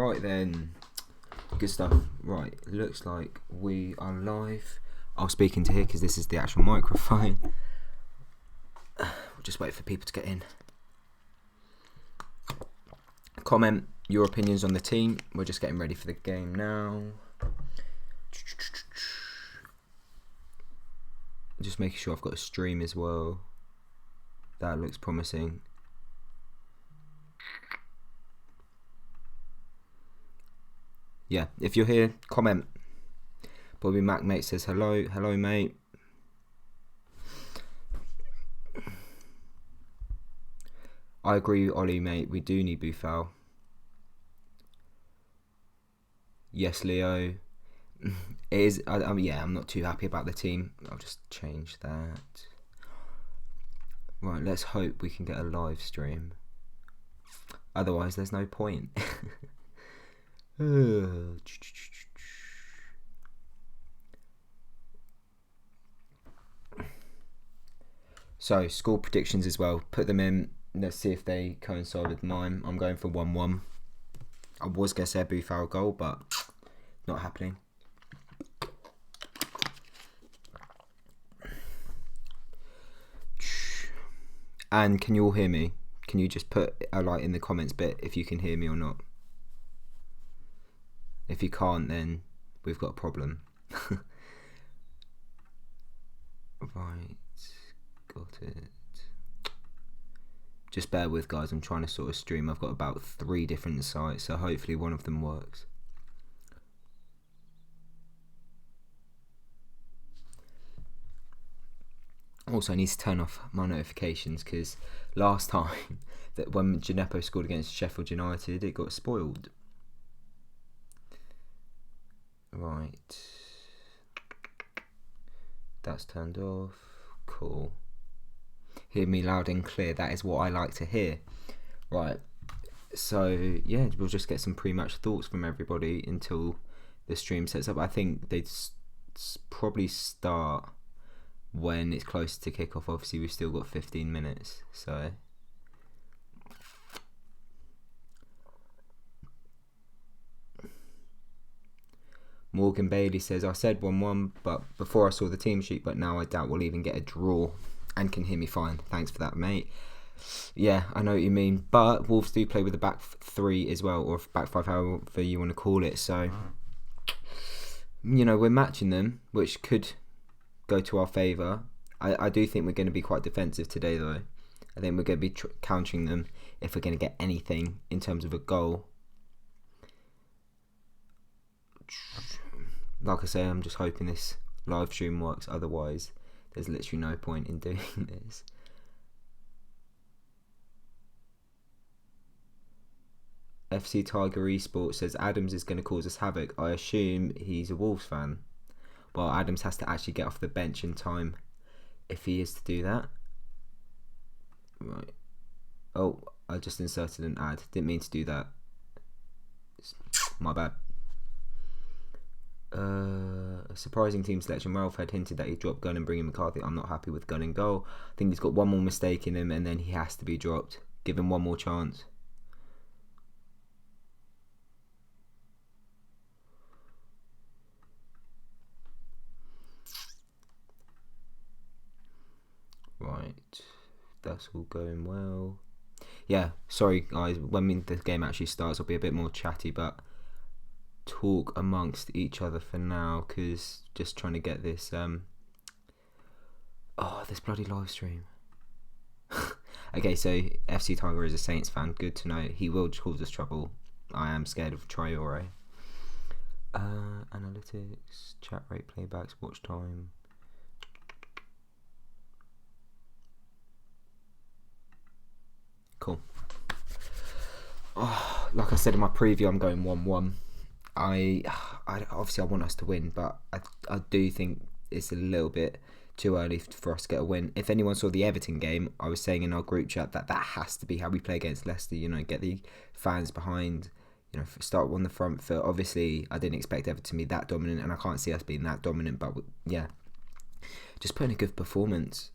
Right then, good stuff. Right, looks like we are live. I'll speak into here because this is the actual microphone. We'll just wait for people to get in. Comment your opinions on the team. We're just getting ready for the game now. Just making sure I've got a stream as well. That looks promising. Yeah, if you're here, comment. Bobby Mac mate says hello. Hello, mate. I agree with Ollie, mate. We do need Buffal. Yes, Leo. It is. Yeah, I'm not too happy about the team. I'll just change that. Right, let's hope we can get a live stream. Otherwise, there's no point. So, score predictions as well. Put them in. Let's see if they coincide with mine. I'm going for 1-1. I was going to say a Buffal goal, but not happening. And can you all hear me? Can you just put a like in the comments bit if you can hear me or not? If you can't, then we've got a problem. Right, got it. Just bear with, guys. I'm trying to sort of stream. I've got about 3 different sites, so hopefully one of them works. Also, I need to turn off my notifications because last time that when Gineppo scored against Sheffield United, it got spoiled. Right. That's turned off. Cool. Hear me loud and clear. That is what I like to hear. Right. So, yeah, we'll just get some pre-match thoughts from everybody until the stream sets up. I think they'd probably start when it's close to kick-off. Obviously, we've still got 15 minutes. So... Morgan Bailey says, I said 1-1 but before I saw the team sheet, but now I doubt we'll even get a draw. And can hear me fine. Thanks for that, mate. Yeah, I know what you mean. But Wolves do play with a back 3 as well, or back 5, however you want to call it. So, you know, we're matching them, which could go to our favour. I do think we're going to be quite defensive today, though. I think we're going to be countering them if we're going to get anything in terms of a goal. Like I say, I'm just hoping this live stream works. Otherwise, there's literally no point in doing this. FC Tiger Esports says Adams is going to cause us havoc. I assume he's a Wolves fan. Well, Adams has to actually get off the bench in time if he is to do that. Right. Oh, I just inserted an ad. Didn't mean to do that. My bad. Surprising team selection. Ralph had hinted that he'd drop Gunn and bring in McCarthy. I'm not happy with Gunn and goal. I think he's got one more mistake in him and then he has to be dropped. Give him one more chance. Right. That's all going well. Yeah, sorry guys. When the game actually starts, I'll be a bit more chatty, but talk amongst each other for now because just trying to get this this bloody live stream. Okay, so FC Tiger is a Saints fan. Good to know. He will cause us trouble. I am scared of Traore. Analytics, chat rate, playbacks, watch time. Cool. Like I said in my preview, I'm going 1-1. I obviously I want us to win, but I do think it's a little bit too early for us to get a win. If anyone saw the Everton game, I was saying in our group chat that has to be how we play against Leicester. You know, get the fans behind. You know, start on the front foot. Obviously, I didn't expect Everton to be that dominant, and I can't see us being that dominant. But yeah, just putting a good performance.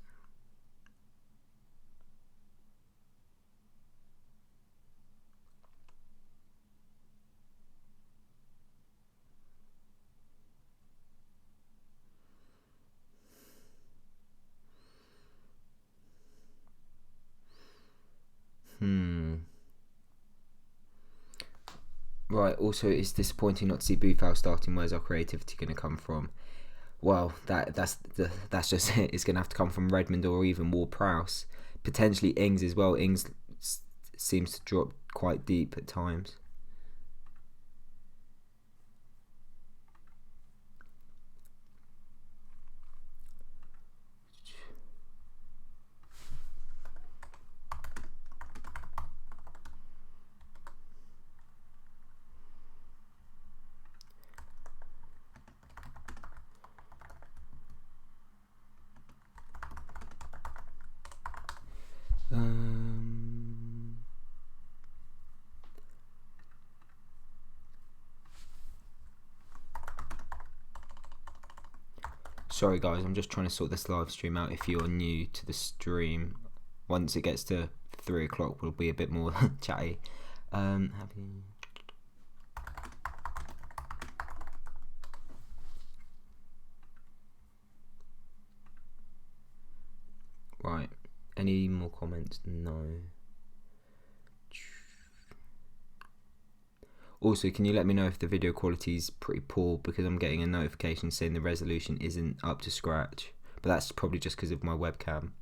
Right, also it's disappointing not to see Buffal starting. Where's our creativity going to come from? Well, that's just it. It's going to have to come from Redmond or even Ward-Prowse. Potentially Ings as well. Ings seems to drop quite deep at times. Sorry guys, I'm just trying to sort this live stream out. If you're new to the stream, once it gets to 3 o'clock we'll be a bit more chatty. Right, any more comments? No. Also, can you let me know if the video quality is pretty poor, because I'm getting a notification saying the resolution isn't up to scratch, but that's probably just because of my webcam.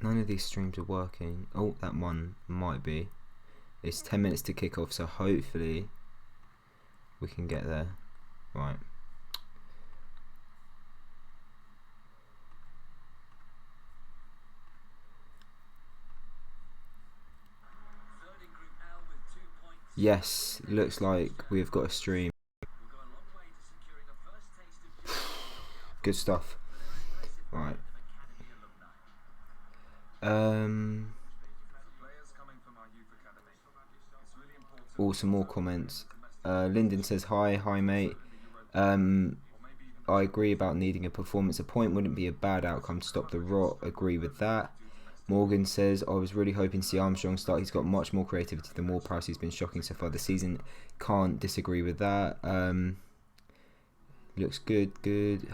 None of these streams are working. Oh, that one might be. It's 10 minutes to kick off, so hopefully we can get there. Right. Yes, looks like we've got a stream. Good stuff. Right. Some more comments. Lyndon says, hi mate. I agree about needing a performance. A point wouldn't be a bad outcome to stop the rot. Agree with that. Morgan says, I was really hoping to see Armstrong start. He's got much more creativity than Ward-Prowse. He's been shocking so far this season. Can't disagree with that. Looks good.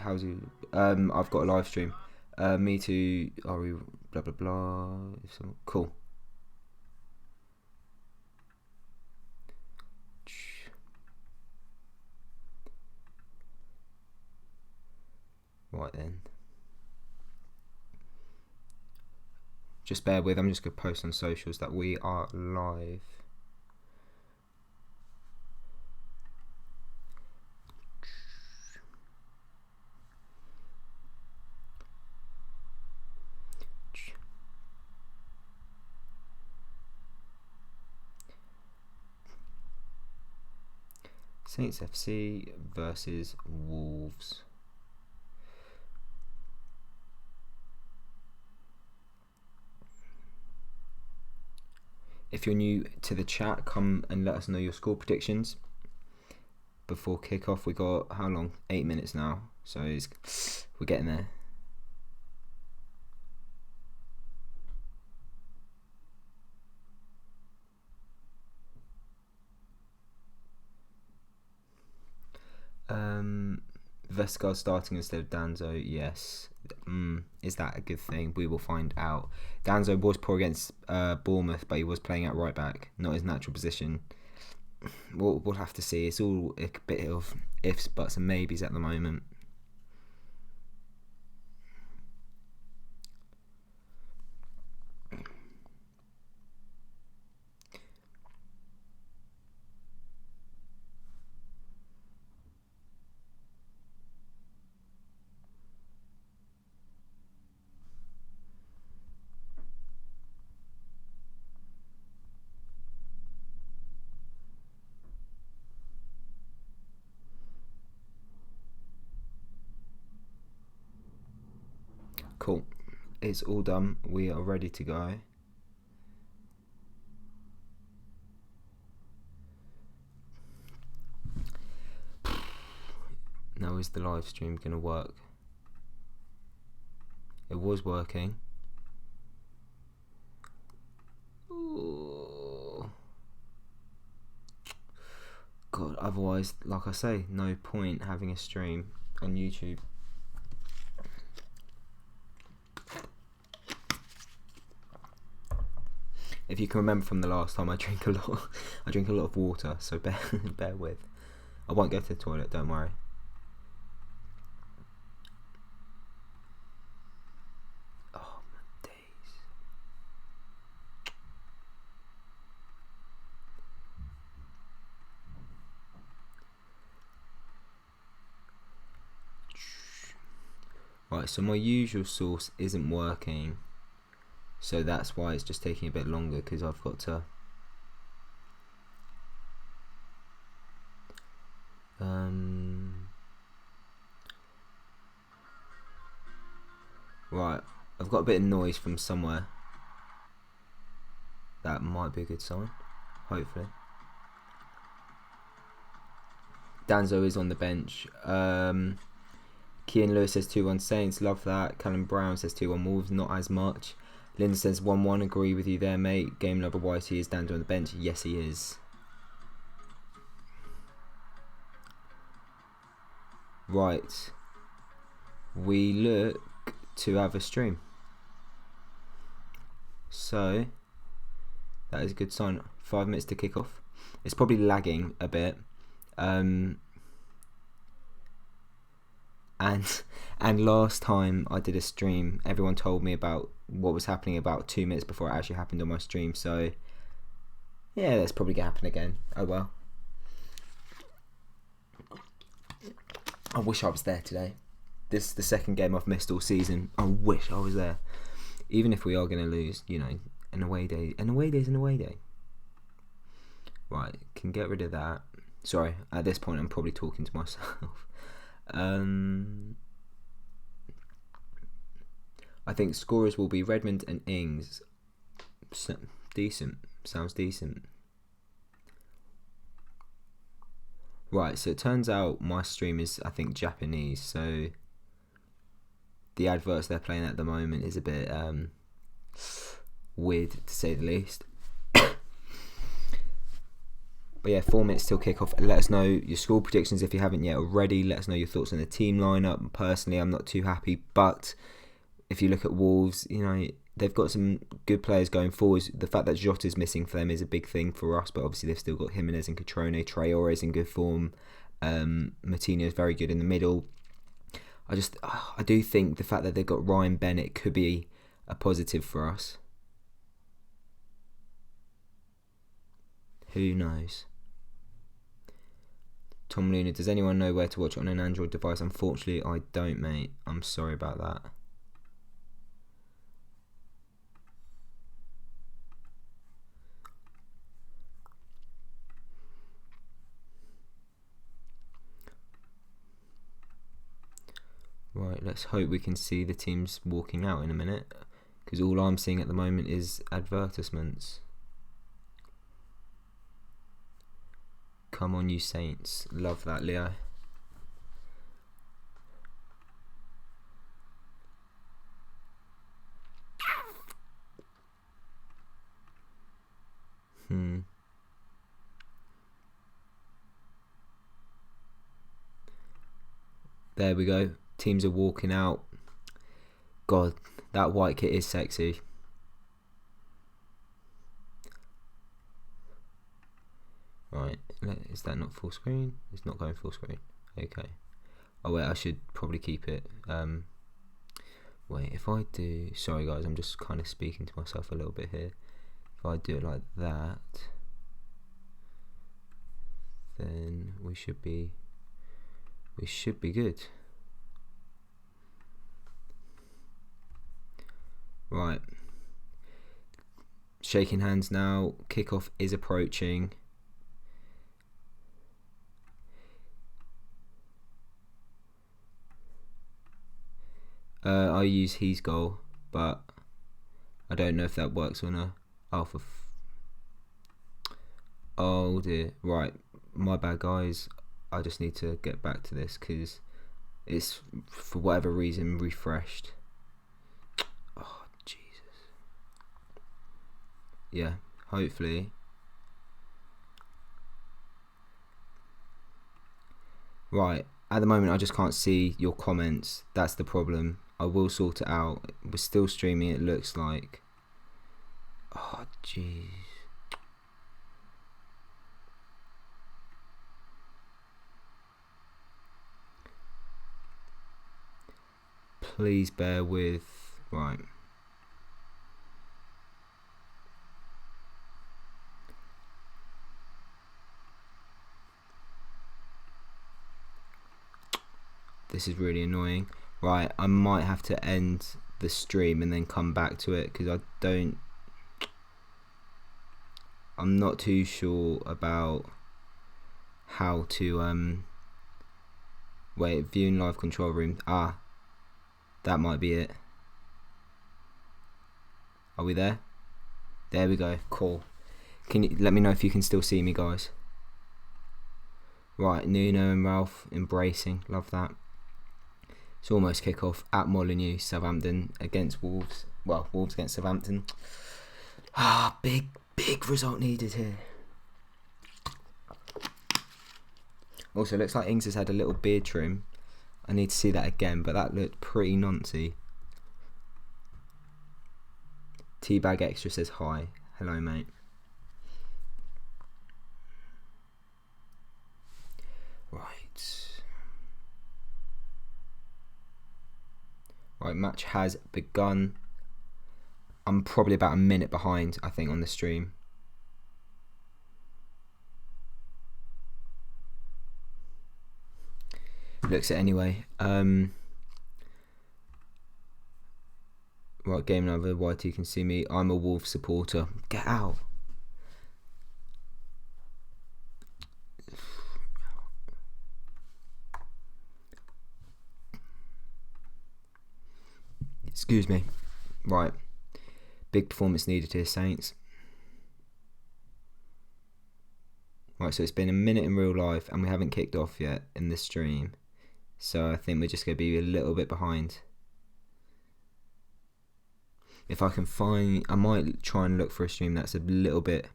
How's he? I've got a live stream. Me too. Are we? Blah blah blah. Cool. Right then. Just bear with. I'm just gonna post on socials that we are live. Saints FC versus Wolves. If you're new to the chat, come and let us know your score predictions before kickoff. We got how long? 8 minutes now, so we're getting there. Vescar starting instead of Danzo, yes. Is that a good thing? We will find out. Danzo was poor against Bournemouth, but he was playing at right back, not his natural position. We'll have to see. It's all a bit of ifs, buts and maybes at the moment. Cool. It's all done. We are ready to go. Now, is the live stream going to work? It was working. Ooh. God, otherwise, like I say, no point having a stream on YouTube. If you can remember from the last time, I drink a lot of water, so bear with. I won't go to the toilet, don't worry. Oh my days. Right, so my usual source isn't working. So that's why it's just taking a bit longer, because I've got to right, I've got a bit of noise from somewhere. That might be a good sign, hopefully. Danzo is on the bench. Kean Lewis says 2-1 Saints, love that. Callum Brown says 2-1 Wolves, not as much. Linda says 1-1, agree with you there, mate. Game lover Whitey, is Danzo on the bench? Yes, he is. Right. We look to have a stream. So, that is a good sign. 5 minutes to kick off. It's probably lagging a bit. And last time I did a stream, everyone told me about what was happening about 2 minutes before it actually happened on my stream. So, yeah, that's probably going to happen again. Oh well. I wish I was there today. This is the second game I've missed all season. I wish I was there. Even if we are going to lose, you know, an away day. An away day is an away day. Right, can get rid of that. Sorry, at this point I'm probably talking to myself. I think scorers will be Redmond and Ings. Decent. Sounds decent. Right, so it turns out my stream is, I think, Japanese, so the adverts they're playing at the moment is a bit weird, to say the least. But yeah, 4 minutes till kickoff. Let us know your score predictions if you haven't yet already. Let us know your thoughts on the team lineup. Personally, I'm not too happy, but if you look at Wolves, you know, they've got some good players going forwards. The fact that Jota's missing for them is a big thing for us, but obviously they've still got Jimenez and Catrone. Traore's in good form. Martino's very good in the middle. I do think the fact that they've got Ryan Bennett could be a positive for us. Who knows? Tom Luna, does anyone know where to watch it on an Android device? Unfortunately, I don't, mate. I'm sorry about that. Right, let's hope we can see the teams walking out in a minute, because all I'm seeing at the moment is advertisements. Come on, you Saints. Love that, Leo. There we go. Teams are walking out. God, that white kit is sexy. Right, is that not full screen? It's not going full screen. Okay. Oh wait, I should probably keep it. Wait, if I do... Sorry guys, I'm just kind of speaking to myself a little bit here. If I do it like that, then we should be good. Right. Shaking hands now. Kickoff is approaching. I use his goal, but I don't know if that works or not. Oh dear. Right, my bad, guys. I just need to get back to this because it's for whatever reason refreshed. Oh Jesus. Yeah. Hopefully. Right. At the moment, I just can't see your comments. That's the problem. I will sort it out. We're still streaming, it looks like. Oh, jeez. Please bear with. Right. This is really annoying. Right, I might have to end the stream and then come back to it because I'm not too sure about how to wait, viewing live control room. That might be it. Are we there? There we go. Cool. Can you let me know if you can still see me, guys? Right, Nuno and Ralph embracing. Love that. It's almost kick-off at Molineux, Southampton against Wolves. Well, Wolves against Southampton. Big result needed here. Also, looks like Ings has had a little beard trim. I need to see that again, but that looked pretty noncy. Teabag Extra says hi. Hello, mate. Right, match has begun. I'm probably about a minute behind, I think, on the stream. Looks it anyway. Right, game number. YT can see me. I'm a Wolves supporter. Get out. Excuse me. Right. Big performance needed here, Saints. Right, so it's been a minute in real life and we haven't kicked off yet in this stream. So I think we're just going to be a little bit behind. If I can find... I might try and look for a stream that's a little bit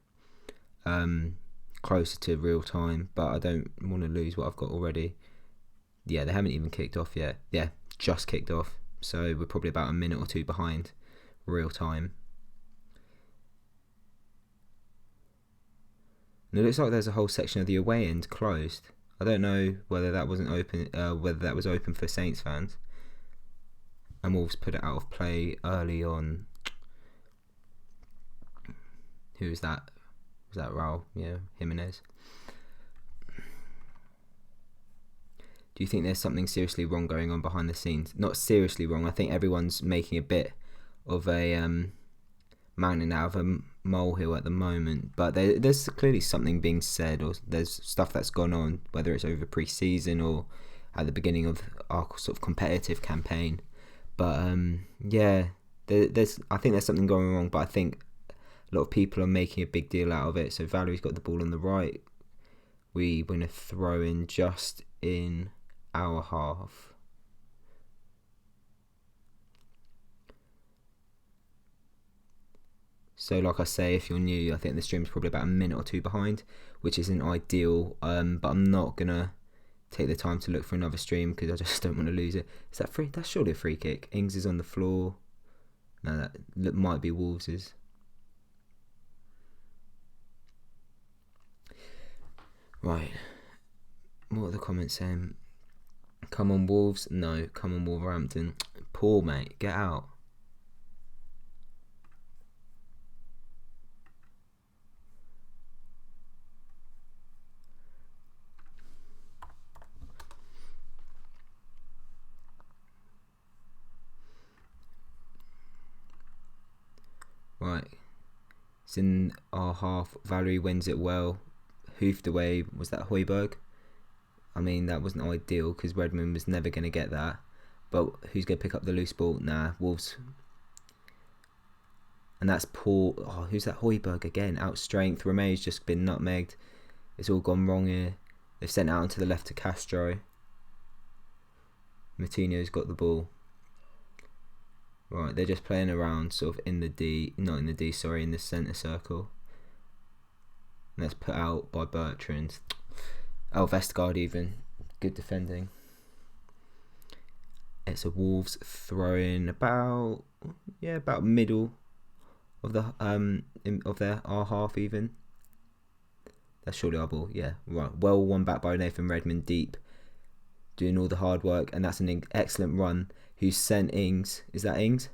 closer to real time. But I don't want to lose what I've got already. Yeah, they haven't even kicked off yet. Yeah, just kicked off. So we're probably about a minute or two behind real time. And it looks like there's a whole section of the away end closed. I don't know whether that wasn't open, whether that was open for Saints fans. And Wolves put it out of play early on. Who was that? Was that Raul? Yeah, Jimenez. Do you think there's something seriously wrong going on behind the scenes? Not seriously wrong. I think everyone's making a bit of a mountain out of a molehill at the moment. But there's clearly something being said, or there's stuff that's gone on, whether it's over pre-season or at the beginning of our sort of competitive campaign. But yeah, I think there's something going wrong. But I think a lot of people are making a big deal out of it. So Valerie's got the ball on the right. We win a throw in just in our half. So like I say, if you're new, I think the stream's probably about a minute or two behind, which isn't ideal. But I'm not gonna take the time to look for another stream because I just don't want to lose it. Is that free? That's surely a free kick. Ings is on the floor. No, that might be Wolves's. Right. What are the comments saying? Come on Wolves. No, come on Wolverhampton. Poor mate, get out. Right. It's in our half. Valerie wins it well. Hoofed away. Was that Højbjerg? I mean, that wasn't ideal because Redmond was never going to get that. But who's going to pick up the loose ball? Nah, Wolves. And that's Paul. Oh, who's that? Højbjerg again. Out strength. Romeo's just been nutmegged. It's all gone wrong here. They've sent out onto the left to Castro. Moutinho's got the ball. Right, they're just playing around sort of in the D. Not in the D, sorry, in the centre circle. And that's put out by Bertrand. Oh, Vestergaard even. Good defending. It's a Wolves throw-in about middle of the our half even. That's surely our ball. Yeah, right. Well won back by Nathan Redmond deep, doing all the hard work, and that's an excellent run. Who's sent Ings? Is that Ings?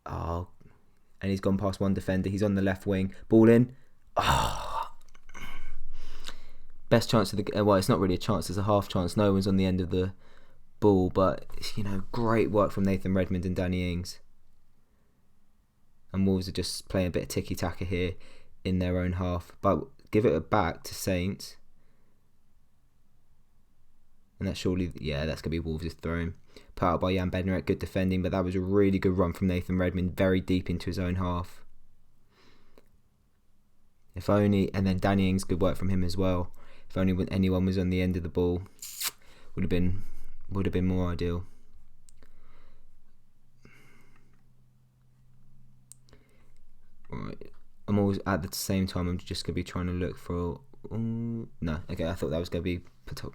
Oh, and he's gone past one defender. He's on the left wing. Ball in. Oh. Best chance of the well, it's not really a chance. It's a half chance. No one's on the end of the ball, but great work from Nathan Redmond and Danny Ings. And Wolves are just playing a bit of tiki-taka here in their own half. But give it back to Saints. And that's surely, that's going to be Wolves' throw. Put out by Jan Bednarek, good defending, but that was a really good run from Nathan Redmond, very deep into his own half. If only, and then Danny Ings, good work from him as well. If only when anyone was on the end of the ball, would have been more ideal. Right, I'm always at the same time. I'm just gonna be trying to look for. No, okay. I thought that was gonna be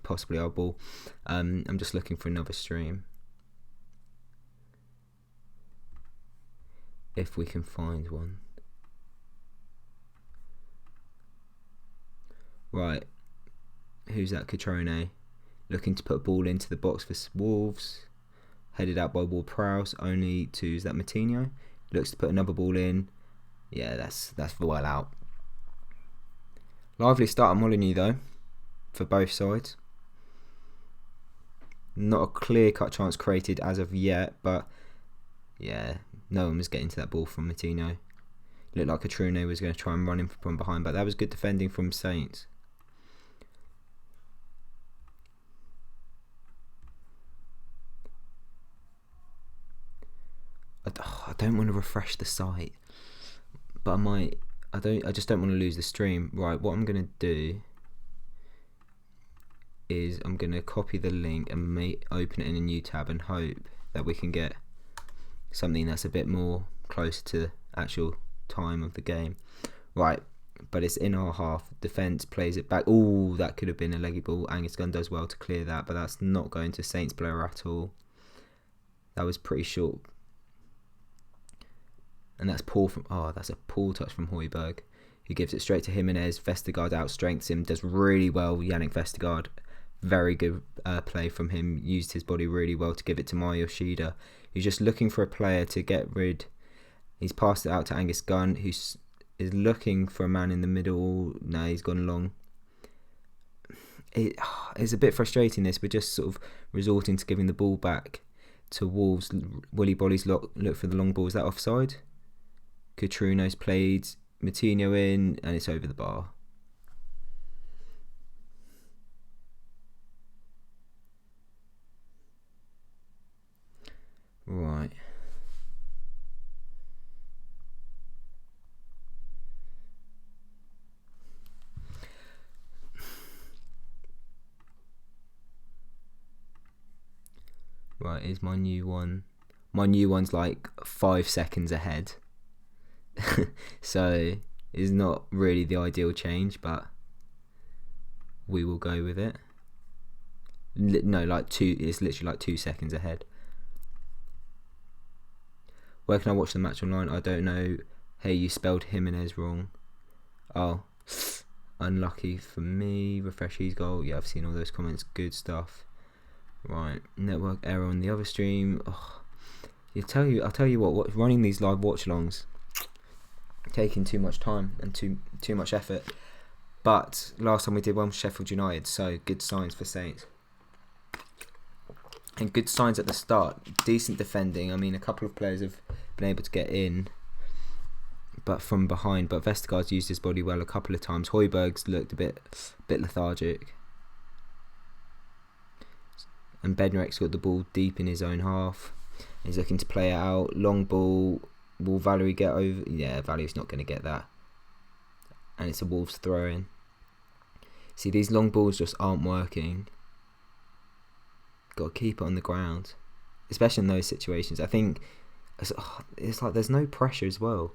possibly our ball. I'm just looking for another stream. If we can find one. Right, who's that? Catrone looking to put a ball into the box for Wolves. Headed out by Ward-Prowse. Only to, is that Moutinho? Looks to put another ball in. Yeah, that's well out. Lively start at Molineux though, for both sides. Not a clear-cut chance created as of yet, but yeah, no one was getting to that ball from Moutinho. Looked like Catrone was going to try and run him from behind, but that was good defending from Saints. I don't want to refresh the site, but I might. I just don't want to lose the stream. Right, what I'm going to do is I'm going to copy the link and open it in a new tab and hope that we can get something that's a bit more closer to the actual time of the game. Right, but it's in our half. Defence plays it back. Oh, that could have been a leggy ball. Angus Gunn does well to clear that, but that's not going to Saints player at all. That was pretty short. And that's poor from. Oh, that's a poor touch from Højbjerg. He gives it straight to Jimenez. Vestergaard outstrengths him. Does really well. Yannick Vestergaard. Very good play from him. Used his body really well to give it to Yoshida. He's just looking for a player to get rid. He's passed it out to Angus Gunn, who is looking for a man in the middle. No, he's gone long. It's a bit frustrating this. We're just sort of resorting to giving the ball back to Wolves. Willy Bolly's look for the long ball. Is that offside? Catrone's played Moutinho in, and it's over the bar. Right. Right, is my new one. My new one's like 5 seconds ahead. So it's not really the ideal change, but we will go with it. No, it's literally like 2 seconds ahead. Where can I watch the match online? I don't know. Hey, you spelled Jimenez wrong. Oh, unlucky for me. Refresh his goal. Yeah, I've seen all those comments. Good stuff. Right, network error on the other stream. Oh, I'll tell you what. Running these live watch-alongs taking too much time and too much effort. But last time we did one with Sheffield United, so good signs for Saints. And good signs at the start. Decent defending. I mean, a couple of players have been able to get in, but from behind. But Vestergaard's used his body well a couple of times. Højbjerg's looked a bit lethargic. and Bednarek's got the ball deep in his own half. He's looking to play it out. Long ball. Will Valerie get over? Yeah, Valerie's not going to get that. And it's a Wolves throw in. See, these long balls just aren't working. Got to keep it on the ground, especially in those situations. I think it's like there's no pressure as well.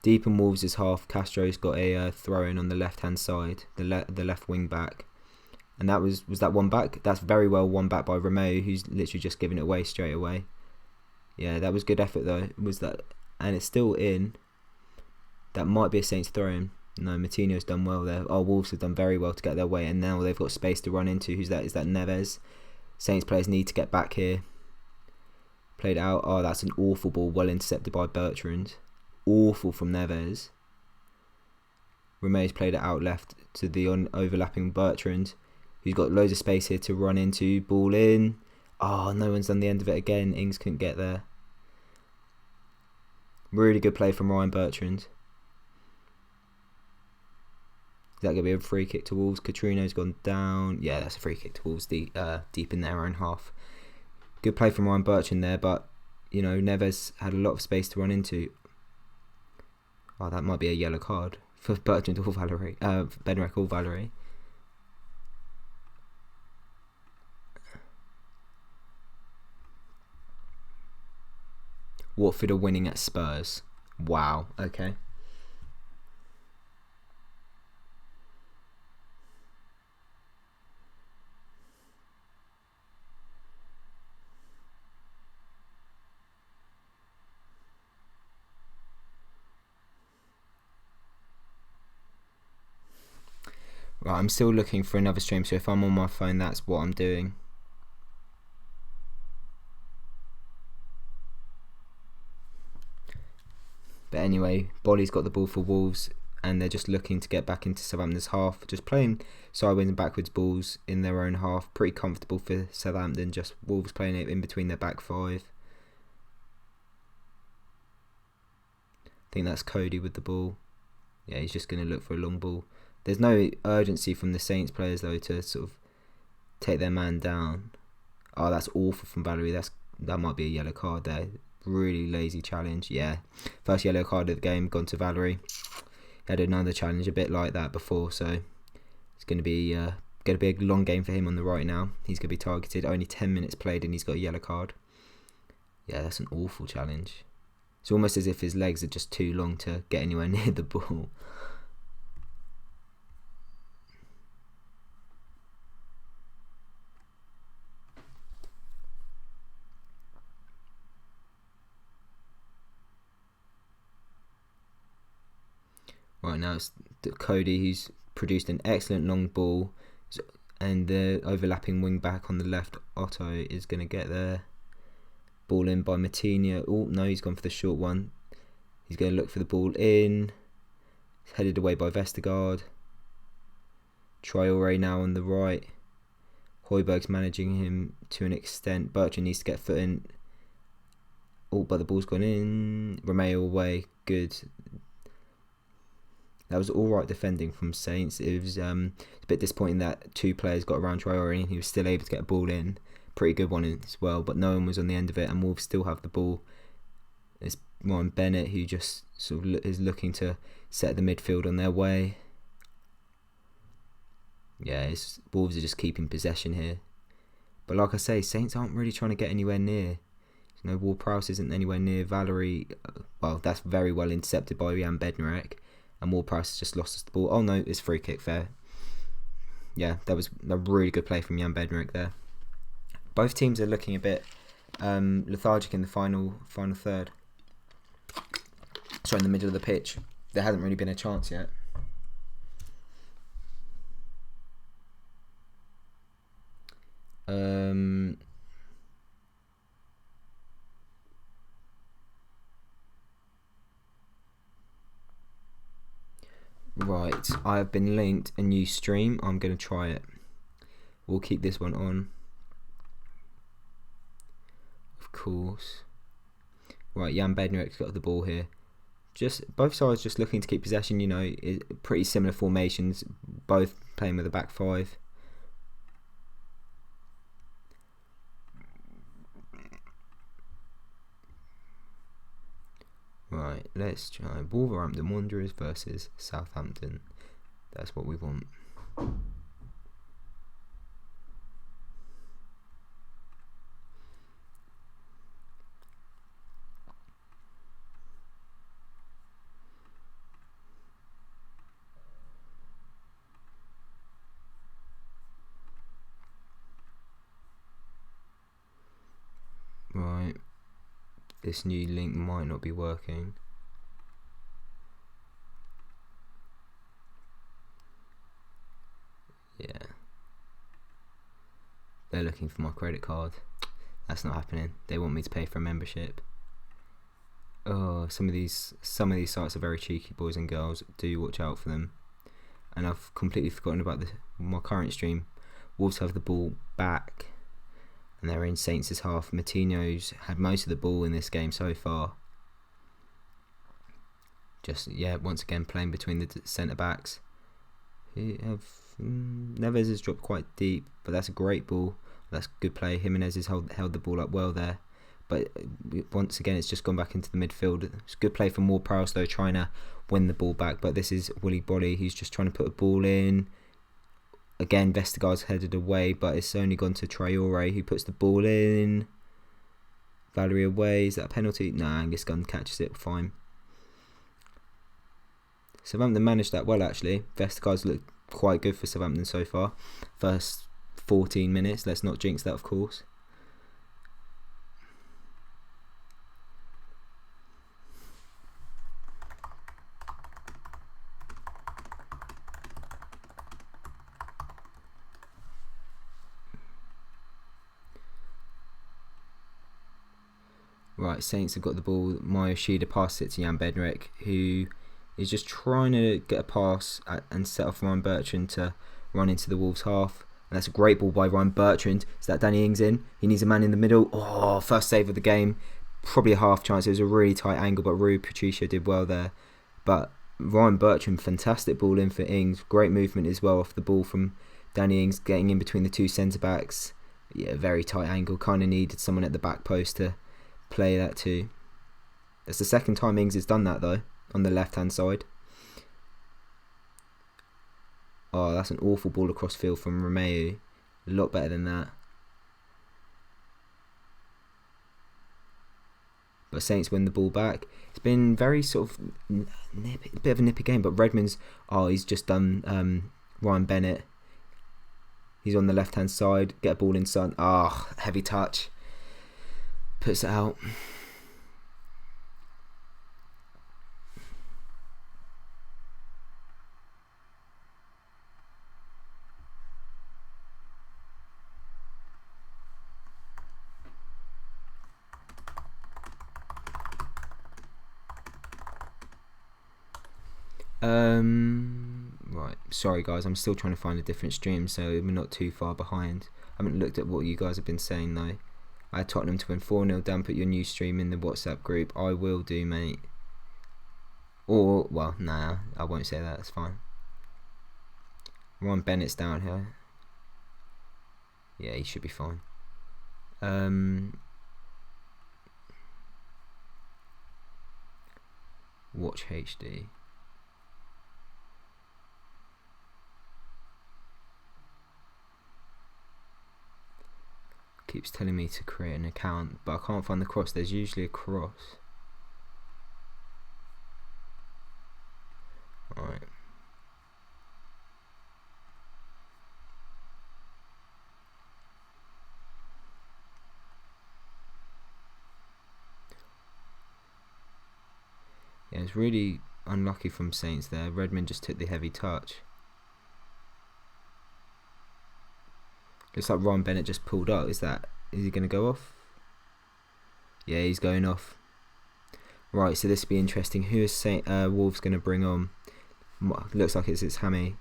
Deep in Wolves' half, Castro's got a throw in on the left hand side, the left wing back, and that was that one back. That's very well won back by Romeo, who's literally just giving it away straight away. Yeah, that was good effort though. Was that, and it's still in. That might be a Saints throw in. No, Matinho's done well there. Oh, Wolves have done very well to get their way, and now they've got space to run into. Who's that? Is that Neves? Saints players need to get back here. Played out. Oh, that's an awful ball. Well intercepted by Bertrand. Awful from Neves. Romeo's played it out left to the overlapping Bertrand, who's got loads of space here to run into. Ball in. Oh, no one's done the end of it again. Ings couldn't get there. Really good play from Ryan Bertrand. Is that going to be a free kick to Wolves? Catrino's gone down. Yeah, that's a free kick to Wolves deep in their own half. Good play from Ryan Bertrand there, but, you know, Neves had a lot of space to run into. Oh, that might be a yellow card for Bertrand or Valerie. Bednarek or Valerie. Watford are winning at Spurs. Wow, okay. Right, I'm still looking for another stream, so if I'm on my phone, that's what I'm doing. But anyway, Bolly's got the ball for Wolves, and they're just looking to get back into Southampton's half. Just playing sideways and backwards balls in their own half. Pretty comfortable for Southampton, just Wolves playing it in between their back five. I think that's Cody with the ball. Yeah, he's just going to look for a long ball. There's no urgency from the Saints players though to sort of take their man down. Oh, that's awful from Valerie. That might be a yellow card there. Really lazy challenge. Yeah, first yellow card of the game gone to Valerie. He had another challenge a bit like that before, so it's going to be a long game for him on the right now. He's going to be targeted. Only 10 minutes played and he's got a yellow card. Yeah, that's an awful challenge. It's almost as if his legs are just too long to get anywhere near the ball. Right now it's Cody who's produced an excellent long ball, and the overlapping wing back on the left, Otto, is going to get there. Ball in by Matinho. Oh no, he's gone for the short one. He's going to look for the ball in. It's headed away by Vestergaard. Traore now on the right. Højbjerg's managing him to an extent. Bertrand needs to get foot in. Oh, but the ball's gone in. Romeo away. Good. That was alright defending from Saints. It was a bit disappointing that two players got around Traore and he was still able to get a ball in. Pretty good one as well, but no one was on the end of it, and Wolves still have the ball. It's Ryan Bennett who just sort of is looking to set the midfield on their way. Yeah, Wolves are just keeping possession here. But like I say, Saints aren't really trying to get anywhere near. You know, Ward-Prowse isn't anywhere near. Valerie, well, that's very well intercepted by Jan Bednarek. And Ward-Prowse has just lost us the ball. Oh no, it's free kick, fair. Yeah, that was a really good play from Jan Bednarek there. Both teams are looking a bit lethargic in the final third. Sorry, in the middle of the pitch. There hasn't really been a chance yet. Right, I have been linked a new stream. I'm going to try it. We'll keep this one on. Of course. Right, Jan Bednarek's got the ball here. Just both sides just looking to keep possession, you know, pretty similar formations, both playing with a back five. Right, let's try Wolverhampton Wanderers versus Southampton. That's what we want. Right, this new link might not be working. Yeah, they're looking for my credit card. That's not happening. They want me to pay for a membership. Oh, some of these sites are very cheeky, boys and girls. Do watch out for them. And I've completely forgotten about my current stream. Wolves have the ball back, and they're in Saints' half. Matinho's had most of the ball in this game so far. Just, yeah, once again playing between the centre backs. Neves has dropped quite deep, but that's a great ball. That's good play. Jimenez has held the ball up well there. But once again, it's just gone back into the midfield. It's good play from Ward-Prowse though, trying to win the ball back. But this is Willy Bolly. He's just trying to put a ball in. Again, Vestergaard's headed away, but it's only gone to Traore, who puts the ball in. Valerie away. Is that a penalty? Nah, Angus Gunn catches it. Fine. Southampton managed that well, actually. Vestergaard's looked quite good for Southampton so far. First 14 minutes. Let's not jinx that, of course. Right, Saints have got the ball. Yoshida passes it to Jan Bednarek, who is just trying to get a pass and set off Ryan Bertrand to run into the Wolves half. And that's a great ball by Ryan Bertrand. Is that Danny Ings in? He needs a man in the middle. Oh, first save of the game. Probably a half chance. It was a really tight angle, but Rui Patricio did well there. But Ryan Bertrand, fantastic ball in for Ings. Great movement as well off the ball from Danny Ings, getting in between the two centre-backs. Yeah, very tight angle. Kind of needed someone at the back post to play that too. That's the second time Ings has done that though, on the left hand side. Oh, that's an awful ball across field from Romeu. A lot better than that. But Saints win the ball back. It's been very sort of a bit of a nippy game, but Redmond's, he's just done Ryan Bennett. He's on the left hand side, get a ball inside. Heavy touch. Puts it out. Right, sorry guys, I'm still trying to find a different stream, so we're not too far behind. I haven't looked at what you guys have been saying though. I had Tottenham to win 4-0 down. Put your new stream in the WhatsApp group. I will do, mate. Or, well, nah, I won't say that. That's fine. Ryan Bennett's down here. Yeah, he should be fine. Watch HD. Keeps telling me to create an account, but I can't find the cross. There's usually a cross. Alright. Yeah, it's really unlucky from Saints there. Redmond just took the heavy touch. Looks like Ryan Bennett just pulled up. Is he going to go off? Yeah, he's going off. Right, so this will be interesting. Who is Wolves going to bring on? Looks like it's Hammy.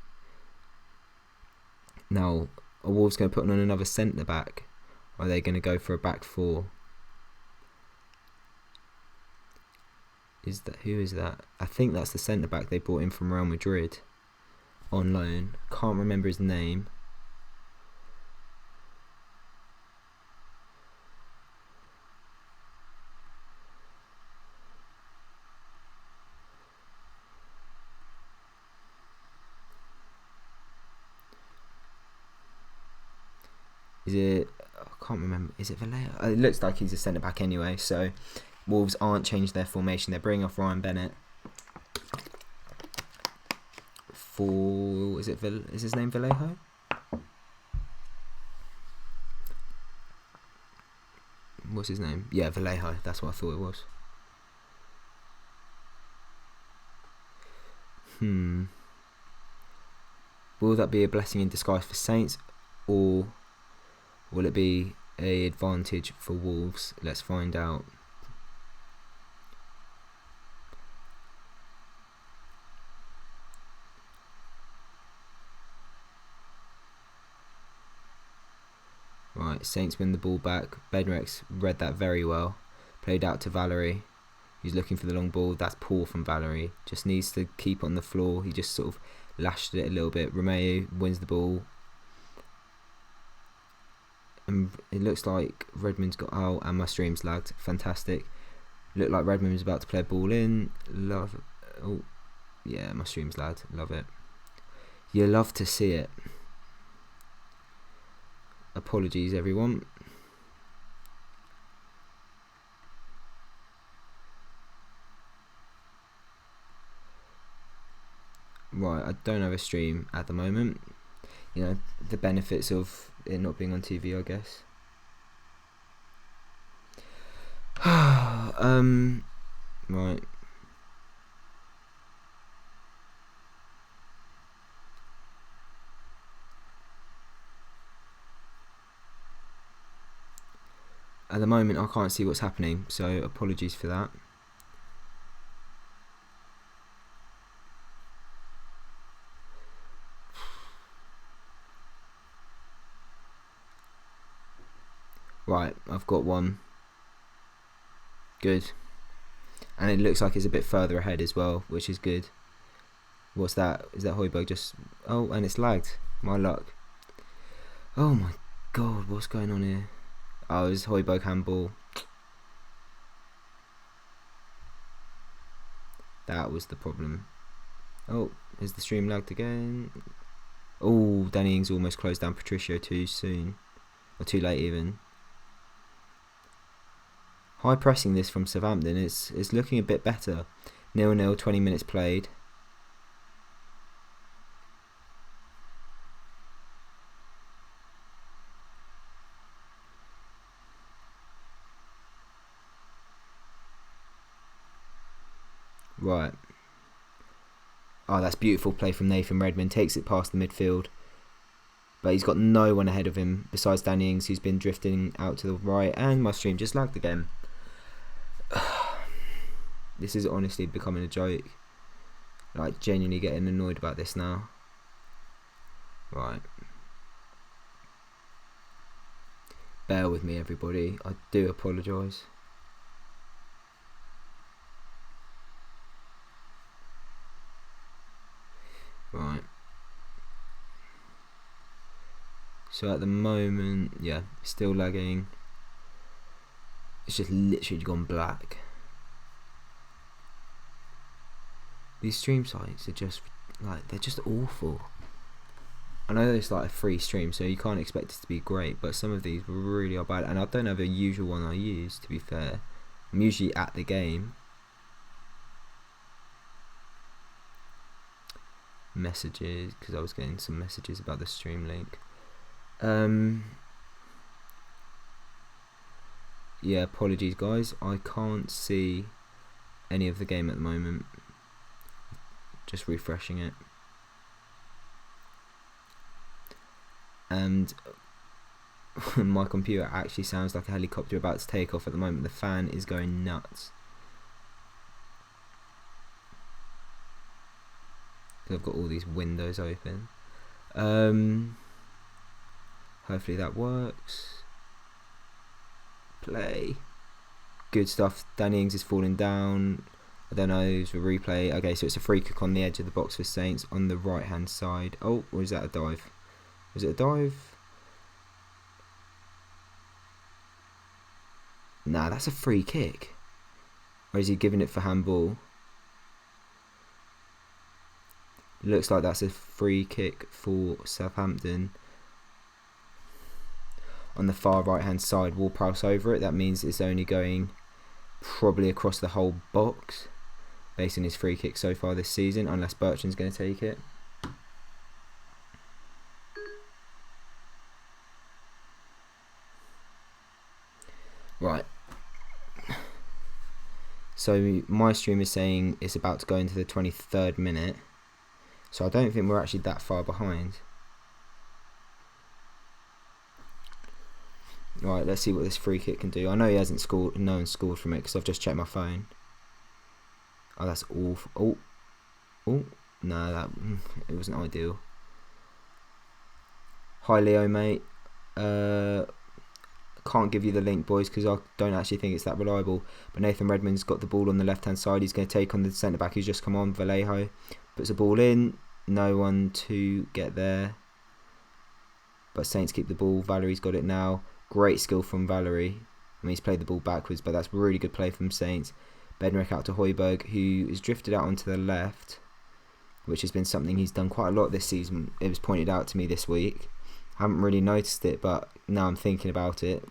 Now, are Wolves going to put on another centre back? Or are they going to go for a back four? Who is that? I think that's the centre back they brought in from Real Madrid on loan. Can't remember his name. Is it? I can't remember. Is it Vallejo? It looks like he's a centre back anyway. So Wolves aren't changing their formation. They're bringing off Ryan Bennett for. Is his name Vallejo? What's his name? Yeah, Vallejo. That's what I thought it was. Will that be a blessing in disguise for Saints, or will it be an advantage for Wolves? Let's find out. Right, Saints win the ball back. Bedrex read that very well. Played out to Valerie. He's looking for the long ball. That's poor from Valerie. Just needs to keep it on the floor. He just sort of lashed it a little bit. Romeo wins the ball. And it looks like Redmond's got out and my stream's lagged. Fantastic. Looked like Redmond was about to play a ball in. Love. Oh, yeah, my stream's lagged. Love it. You love to see it. Apologies, everyone. Right, I don't have a stream at the moment. You know, the benefits of it not being on TV, I guess. Right. At the moment, I can't see what's happening, so apologies for that. Right, I've got one. Good. And it looks like it's a bit further ahead as well, which is good. What's that? Is that Højbjerg just... Oh, and it's lagged. My luck. Oh my god, what's going on here? Oh, it's Højbjerg handball. That was the problem. Oh, is the stream lagged again? Oh, Danny Ings almost closed down Patricio too soon. Or too late even. High pressing this from Southampton. It's looking a bit better. 0-0, 20 minutes played. Right. Oh, that's beautiful play from Nathan Redmond. Takes it past the midfield. But he's got no one ahead of him besides Danny Ings, who's been drifting out to the right. And my stream just lagged again. This is honestly becoming a joke. Like, genuinely getting annoyed about this now. Right. Bear with me, everybody. I do apologise. Right. So at the moment, yeah, still lagging. It's just literally gone black. These stream sites are just like, they're just awful. I know it's like a free stream, so you can't expect it to be great, but some of these really are bad. And I don't have a usual one I use, to be fair. I'm usually at the game. Messages, because I was getting some messages about the stream link. Yeah, apologies guys, I can't see any of the game at the moment. Just refreshing it. And my computer actually sounds like a helicopter about to take off at the moment. The fan is going nuts. I've got all these windows open. Hopefully that works. Play. Good stuff. Danny Ings is falling down. I don't know, it's a replay. Okay, so it's a free kick on the edge of the box for Saints on the right hand side. Oh, or is that a dive? Was it a dive? Nah, that's a free kick. Or is he giving it for handball? Looks like that's a free kick for Southampton. on the far right hand side. Ward-Prowse over it. That means it's only going probably across the whole box based on his free kick so far this season, unless Bertrand's going to take it. Right. So my stream is saying it's about to go into the 23rd minute. So I don't think we're actually that far behind. Right, let's see what this free kick can do. I know he hasn't scored. No one scored from it because I've just checked my phone. Oh, that's awful. Oh, no, it wasn't ideal. Hi, Leo, mate. Can't give you the link, boys, because I don't actually think it's that reliable. But Nathan Redmond's got the ball on the left-hand side. He's going to take on the centre-back who's just come on, Vallejo. Puts the ball in. No one to get there. But Saints keep the ball. Valerie's got it now. Great skill from Valerie. I mean, he's played the ball backwards, but that's really good play from Saints. Bednarek out to Højbjerg, who is drifted out onto the left, which has been something he's done quite a lot this season. It was pointed out to me this week. I haven't really noticed it, but now I'm thinking about it.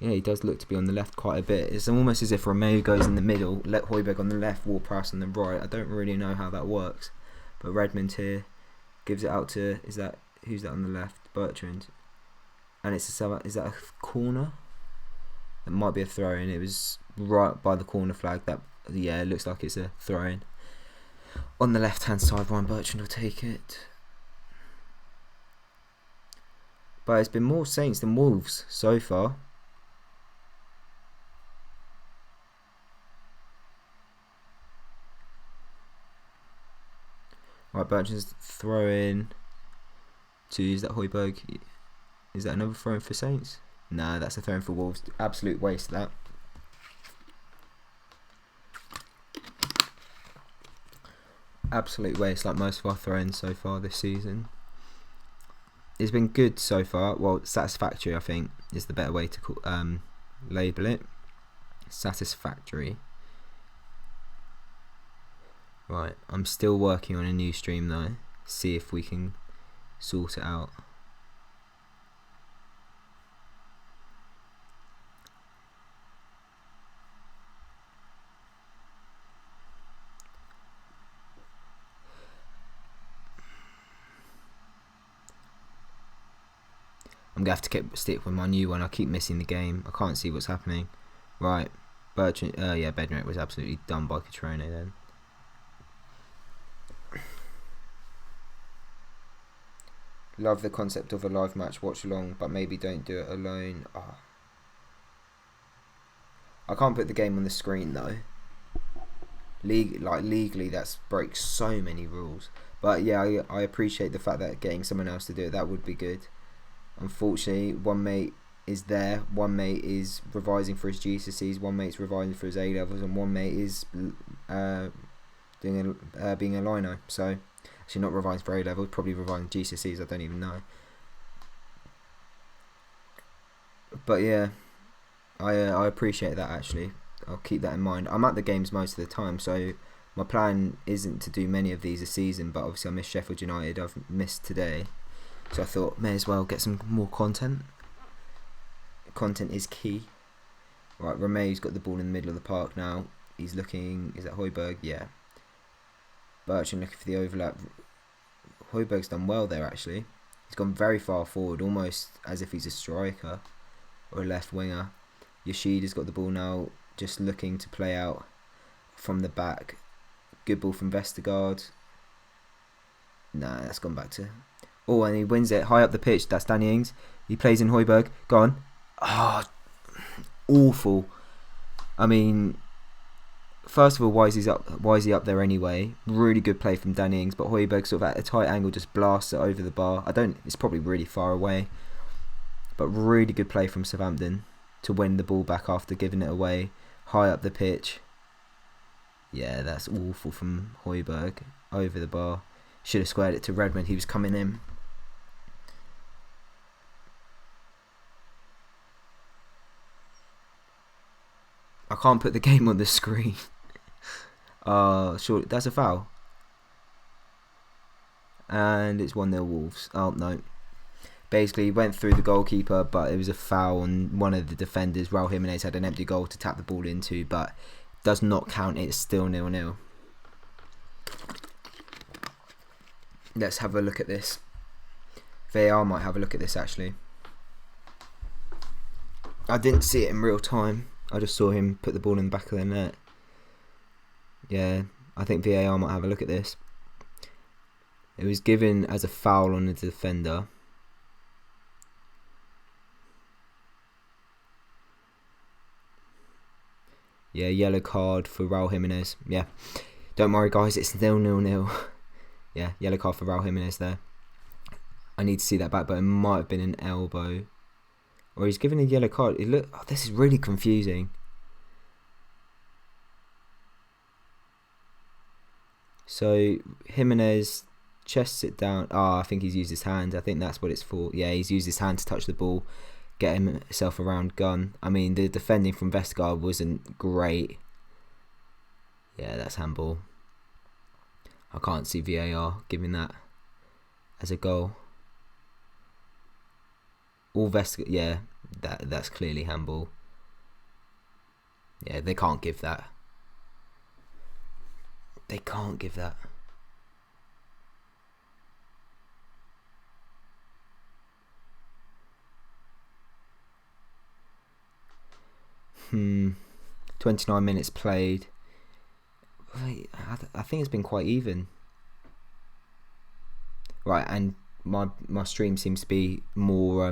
Yeah, he does look to be on the left quite a bit. It's almost as if Romeo goes in the middle, let Højbjerg on the left, Ward-Prowse on the right. I don't really know how that works. But Redmond here gives it out to, who's that on the left? Bertrand. And is that a corner? It might be a throw-in. It was right by the corner flag. Yeah, it looks like it's a throw-in. On the left-hand side, Ryan Bertrand will take it. But it's been more Saints than Wolves so far. Right, Bertrand's throw in to use that Højbjerg. Is that another throw in for Saints? Nah, that's a throw in for Wolves. Absolute waste, that. Absolute waste, like most of our throw-ins so far this season. It's been good so far. Well, satisfactory, I think, is the better way to label it. Satisfactory. Right, I'm still working on a new stream though. See if we can sort it out. I'm going to have to stick with my new one. I keep missing the game. I can't see what's happening. Right. Bertrand. Yeah, Bednarek was absolutely done by Catrone then. Love the concept of a live match watch along, but maybe don't do it alone. Oh. I can't put the game on the screen though. Legally, that breaks so many rules. But yeah, I appreciate the fact that getting someone else to do it, that would be good. Unfortunately, one mate is there, one mate is revising for his GCSEs, one mate's revising for his A-levels, and one mate is being a lino. So, actually not revising for A-levels, probably revising GCSEs, I don't even know. But yeah, I appreciate that actually. I'll keep that in mind. I'm at the games most of the time, so my plan isn't to do many of these this season, but obviously I missed Sheffield United, I've missed today. So I thought, may as well get some more content. Content is key. Right, Romeo's got the ball in the middle of the park now. He's looking, is that Højbjerg? Yeah. Bertrand looking for the overlap. Højbjerg's done well there actually. He's gone very far forward, almost as if he's a striker or a left winger. Yoshida's got the ball now, just looking to play out from the back. Good ball from Vestergaard. Nah, that's gone back to... Oh, and he wins it high up the pitch. That's Danny Ings. He plays in Højbjerg. Go on. Oh, awful. I mean, first of all, why is he up there anyway? Really good play from Danny Ings, but Højbjerg sort of at a tight angle just blasts it over the bar. It's probably really far away, but really good play from Southampton to win the ball back after giving it away high up the pitch. Yeah, that's awful from Højbjerg over the bar. Should have squared it to Redmond. He was coming in. I can't put the game on the screen. Sure, that's a foul. And it's 1-0 Wolves. Oh, no. basically went through the goalkeeper, but it was a foul on one of the defenders. Raul Jimenez had an empty goal to tap the ball into, but does not count. It's still 0-0. Let's have a look at this. VAR might have a look at this actually. I didn't see it in real time. I just saw him put the ball in the back of the net. Yeah, I think VAR might have a look at this. It was given as a foul on the defender. Yeah, yellow card for Raul Jimenez. Yeah, don't worry guys, it's 0-0. Yeah, yellow card for Raul Jimenez there. I need to see that back, but it might have been an elbow. Or he's given a yellow card. This is really confusing. So Jimenez chests it down. I think he's used his hand. I think that's what it's for. Yeah, he's used his hand to touch the ball, get himself around Gunn. I mean, the defending from Vestergaard wasn't great. Yeah, that's handball. I can't see VAR giving that as a goal. All Vestergaard, yeah, that's clearly handball. Yeah, they can't give that. They can't give that. Hmm. 29 minutes played. I think it's been quite even. Right, and my stream seems to be more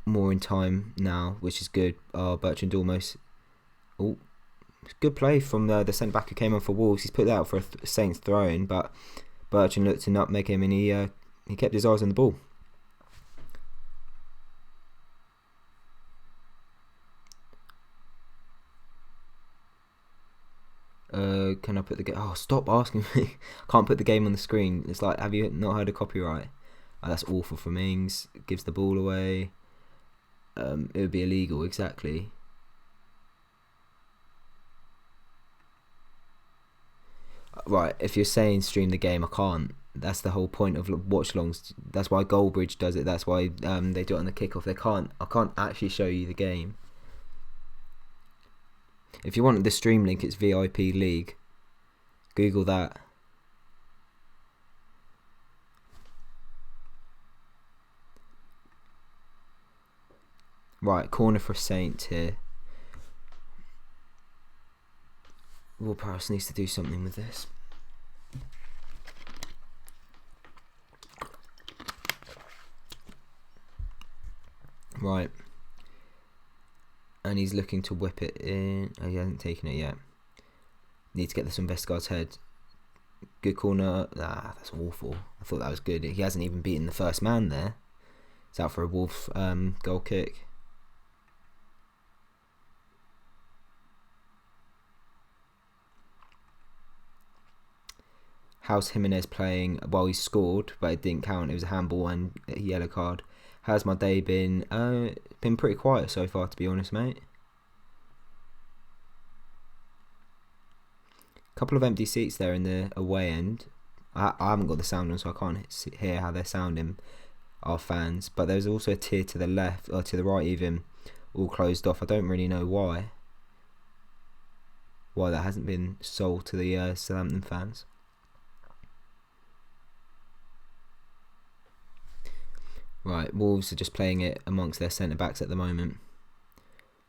in time now, which is good. Bertrand almost. Oh, good play from the centre back who came on for Wolves. He's put that out for a Saints throw-in, but Bertrand looked to nutmeg him, and he kept his eyes on the ball. Can I put the game? Oh, stop asking me. Can't put the game on the screen. It's like, have you not heard of copyright? Oh, that's awful from Ings. Gives the ball away. It would be illegal, exactly. Right, if you're saying stream the game, I can't. That's the whole point of watch-alongs. That's why Goldbridge does it. That's why they do it on the kickoff. I can't actually show you the game. If you want the stream link, it's VIP League. Google that. Right, corner for Saints here. Will Paris needs to do something with this. Right. And he's looking to whip it in. Oh, he hasn't taken it yet. Need to get this on Vestergaard's head. Good corner. That's awful. I thought that was good. He hasn't even beaten the first man there. It's out for a Wolf goal kick. How's Jimenez playing? Well, he scored, but it didn't count. It was a handball and a yellow card. How's my day been? Been pretty quiet so far, to be honest, mate. Couple of empty seats there in the away end. I haven't got the sound on, so I can't hear how they're sounding, our fans. But there's also a tier to the left, or to the right even, all closed off. I don't really know why that hasn't been sold to the Southampton fans. Right, Wolves are just playing it amongst their centre-backs at the moment.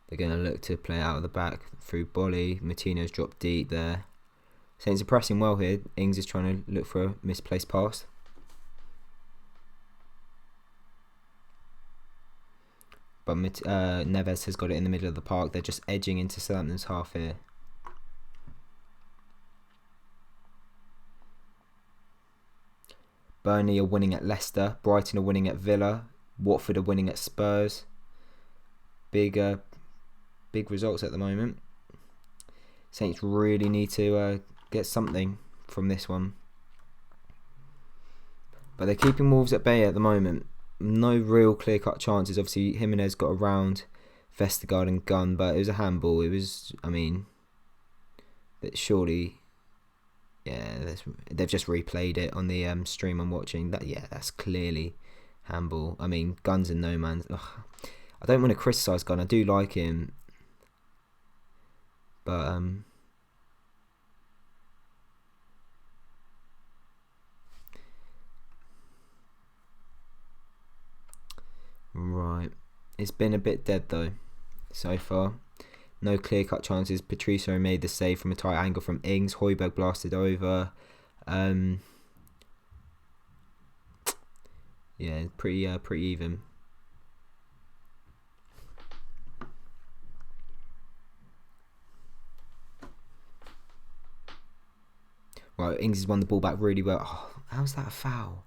They're going to look to play out of the back through Bolly. Martino's dropped deep there. Saints are pressing well here. Ings is trying to look for a misplaced pass. But Neves has got it in the middle of the park. They're just edging into Southampton's half here. Burnley are winning at Leicester. Brighton are winning at Villa. Watford are winning at Spurs. Big results at the moment. Saints really need to get something from this one. But they're keeping Wolves at bay at the moment. No real clear-cut chances. Obviously, Jimenez got around Vestergaard and Gunn, but it was a handball. It was, I mean, surely Yeah, they've just replayed it on the stream I'm watching. That's clearly handball. I mean, Guns and no man's. Ugh. I don't want to criticise Gunn. I do like him, but right. It's been a bit dead though so far. No clear-cut chances. Patricio made the save from a tight angle from Ings. Højbjerg blasted over. Yeah, pretty even. Right, Ings has won the ball back really well. Oh, how's that a foul?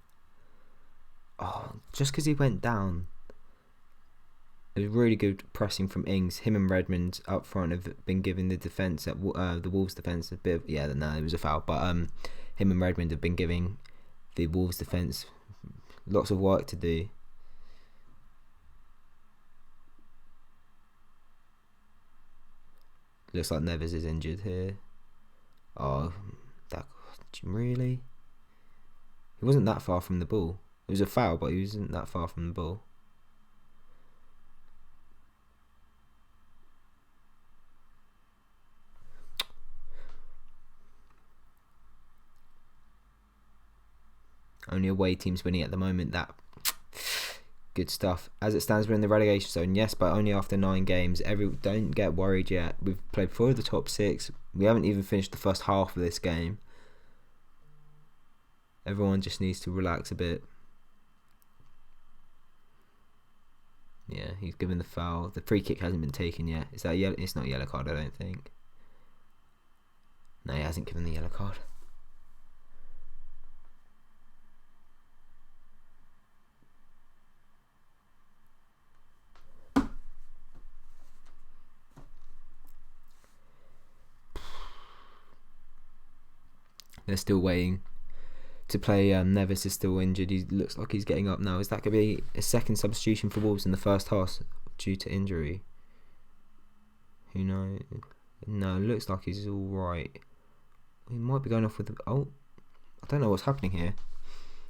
Oh, just because he went down. It was really good pressing from Ings. Him and Redmond up front have been giving the defence at the Wolves defence a bit of, no, it was a foul. But him and Redmond have been giving the Wolves defence lots of work to do. Looks like Neves is injured here. Oh, that really? He wasn't that far from the ball. It was a foul, but he wasn't that far from the ball. Only away teams winning at the moment. That good stuff. As it stands, we're in the relegation zone. Yes, but only after 9 games. Don't get worried yet. We've played 4 of the top 6. We haven't even finished the first half of this game. Everyone just needs to relax a bit. Yeah, he's given the foul. The free kick hasn't been taken yet. Is that yellow? It's not a yellow card, I don't think. No, he hasn't given the yellow card. They're still waiting to play. Neves is still injured. He looks like he's getting up now. Is that going to be a second substitution for Wolves in the first half due to injury? Who knows? No, it looks like he's all right. He might be going off with the... Oh, I don't know what's happening here.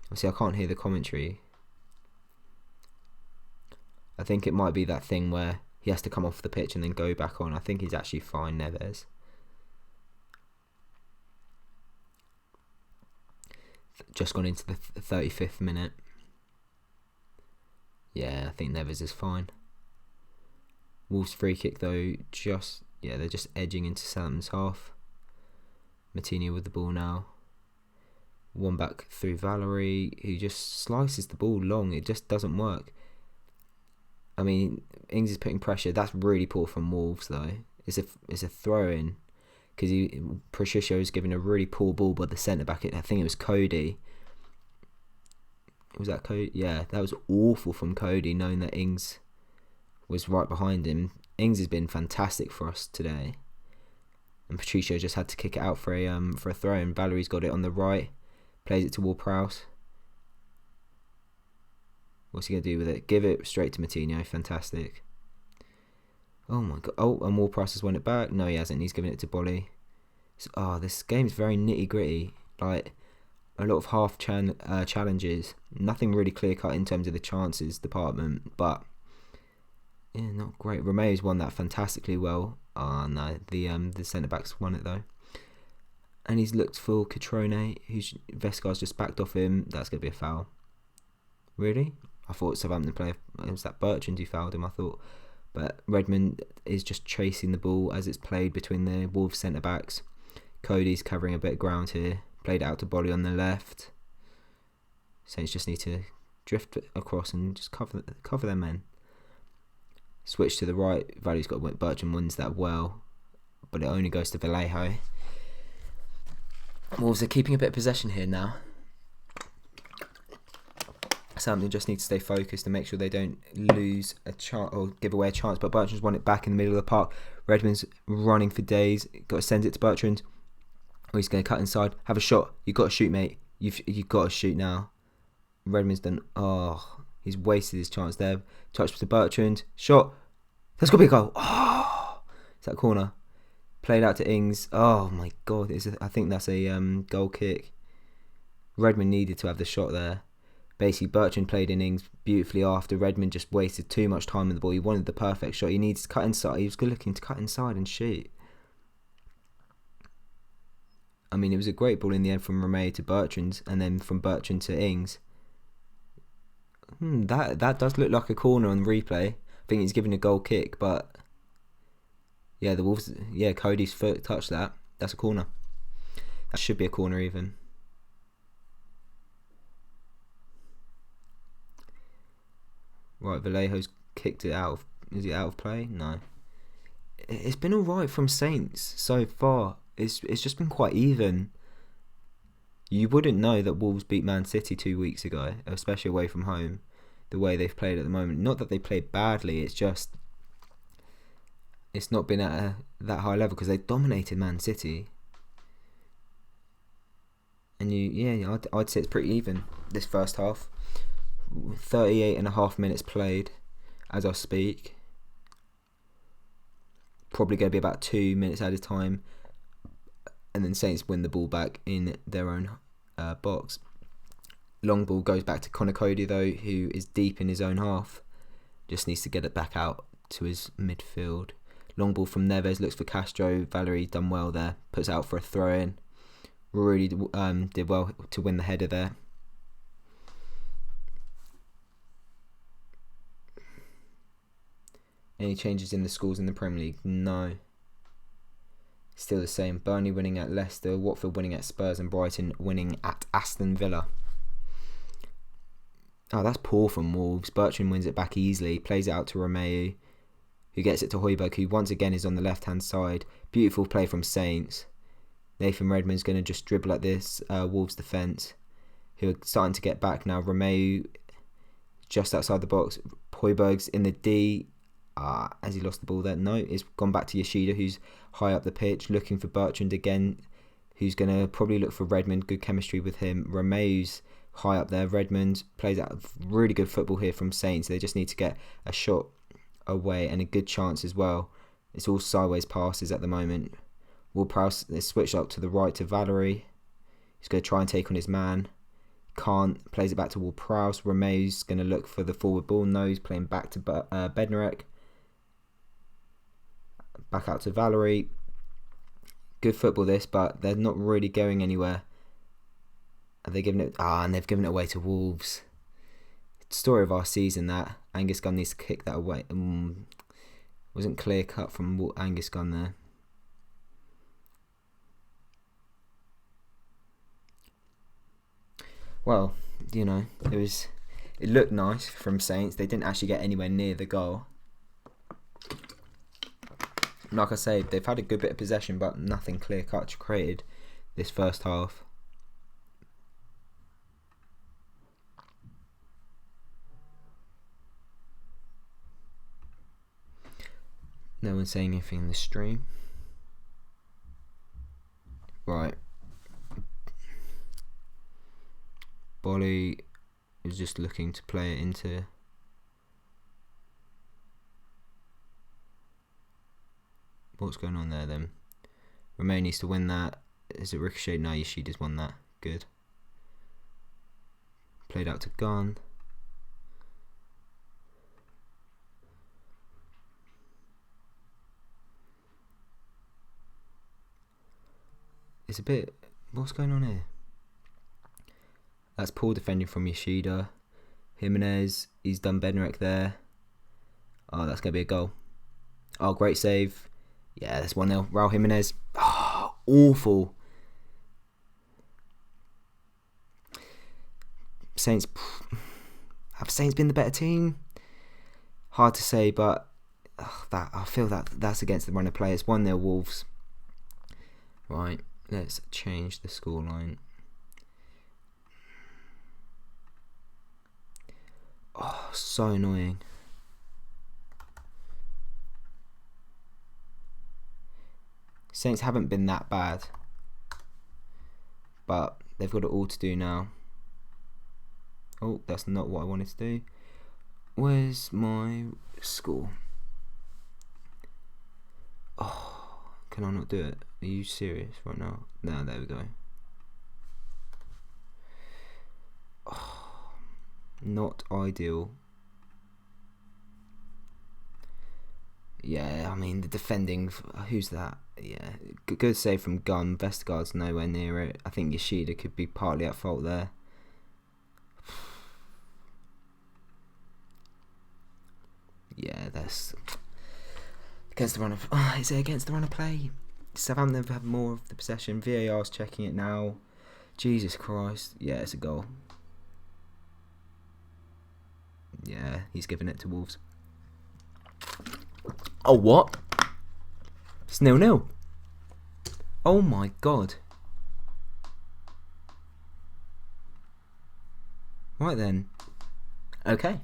Obviously, I can't hear the commentary. I think it might be that thing where he has to come off the pitch and then go back on. I think he's actually fine, Neves. Just gone into the 35th minute. Yeah, I think Neves is fine. Wolves free kick though, they're just edging into Southampton's half. Matinho with the ball now. One back through Valerie, who just slices the ball long. It just doesn't work. I mean, Ings is putting pressure. That's really poor from Wolves though. It's a throw in. Because Patricio was given a really poor ball by the centre back. I think it was Cody. Was that Cody? Yeah, that was awful from Cody, knowing that Ings was right behind him. Ings has been fantastic for us today, and Patricio just had to kick it out for a throw. And Valerie's got it on the right, plays it to Ward-Prowse. What's he gonna do with it? Give it straight to Matinho. Fantastic. Oh my god. Oh, and Ward-Prowse has won it back. No, he hasn't. He's giving it to Bolly. This game's very nitty gritty. Like, a lot of half challenges. Nothing really clear cut in terms of the chances department. But, yeah, not great. Romeo's won that fantastically well. Oh, no. The centre-backs won it, though. And he's looked for Catrone, who's Vescar's just backed off him. That's going to be a foul. Really? I thought Southampton player... It was that Bertrand who fouled him, I thought. But Redmond is just chasing the ball as it's played between the Wolves centre-backs. Cody's covering a bit of ground here. Played it out to Bolly on the left. Saints just need to drift across and just cover their men. Switch to the right. Valley's got Bertrand wins that well. But it only goes to Vallejo. Wolves are keeping a bit of possession here now. Southampton just need to stay focused and make sure they don't lose a chance or give away a chance. But Bertrand's won it back in the middle of the park. Redmond's running for days. Got to send it to Bertrand. Oh, he's going to cut inside. Have a shot. You've got to shoot, mate. You've got to shoot now. Redmond's done. Oh, he's wasted his chance there. Touch to Bertrand. Shot. That's got to be a goal. Oh, is that a corner? Played out to Ings. Oh my god! I think that's a goal kick. Redmond needed to have the shot there. Basically, Bertrand played in Ings beautifully after. Redmond just wasted too much time on the ball. He wanted the perfect shot. He needs to cut inside. He was good looking to cut inside and shoot. I mean, it was a great ball in the end from Romeo to Bertrand, and then from Bertrand to Ings. That does look like a corner on replay. I think he's given a goal kick, but yeah, the Wolves. Yeah, Cody's foot touched that. That's a corner. That should be a corner even. Right, Vallejo's kicked it out. Is he out of play? No. It's been alright from Saints so far. It's just been quite even. You wouldn't know that Wolves beat Man City 2 weeks ago, especially away from home, the way they've played at the moment. Not that they played badly, it's just it's not been at that high level because they dominated Man City. And I'd say it's pretty even this first half. 38.5 minutes played as I speak. Probably going to be about 2 minutes at a time. And then Saints win the ball back in their own box. Long ball goes back to Connor Cody though, who is deep in his own half. Just needs to get it back out to his midfield. Long ball from Neves, looks for Castro. Valerie done well there. Puts out for a throw in. Really did well to win the header there. Any changes in the scores in the Premier League? No. Still the same. Burnley winning at Leicester, Watford winning at Spurs, and Brighton winning at Aston Villa. Oh, that's poor from Wolves. Bertrand wins it back easily, plays it out to Romeo, who gets it to Højbjerg, who once again is on the left-hand side. Beautiful play from Saints. Nathan Redmond's going to just dribble at this Wolves defence, who are starting to get back now. Romeo just outside the box. Højbjerg's in the D. Has he lost the ball there? No, it's gone back to Yoshida, who's high up the pitch, looking for Bertrand again, who's going to probably look for Redmond. Good chemistry with him. Romeo's high up there. Redmond plays out really good football here from Saints. They just need to get a shot away and a good chance as well. It's all sideways passes at the moment. Ward-Prowse is switched up to the right to Valerie. He's going to try and take on his man. Can't. Plays it back to Ward-Prowse. Romeo's going to look for the forward ball. No, he's playing back to Bednarek. Back out to Valerie. Good football this, but they're not really going anywhere. Are they giving it? And they've given it away to Wolves. Story of our season that. Angus Gunn needs to kick that away. Wasn't clear cut from Angus Gunn there. Well, it looked nice from Saints. They didn't actually get anywhere near the goal. Like I say, they've had a good bit of possession, but nothing clear-cut created this first half. No one's saying anything in the stream. Right. Bolly is just looking to play it into... What's going on there then? Romain needs to win that. Is it Ricochet? No, Yoshida's won that. Good. Played out to Gunn. It's a bit... What's going on here? That's poor defending from Yoshida. Jimenez, he's done Bednarek there. Oh, that's going to be a goal. Oh, great save. Yeah, that's 1-0. Raul Jimenez. Oh, awful. Saints. Have Saints been the better team? Hard to say, but I feel that's against the run of play. It's 1-0 Wolves. Right, let's change the scoreline. Oh, so annoying. Saints haven't been that bad, but they've got it all to do now. Oh, that's not what I wanted to do. Where's my score? Oh, Can I not do it? Are you serious right now? No, there we go. Oh, not ideal. Yeah, I mean, the defending... Who's that? Yeah, good save from Gunn. Vestergaard's nowhere near it. I think Yoshida could be partly at fault there. Yeah, that's... Against the run of... is it against the run of play? Southampton have had more of the possession. VAR's checking it now. Jesus Christ. Yeah, it's a goal. Yeah, he's giving it to Wolves. Oh, what? It's 0-0. Oh my god. Right then. Okay.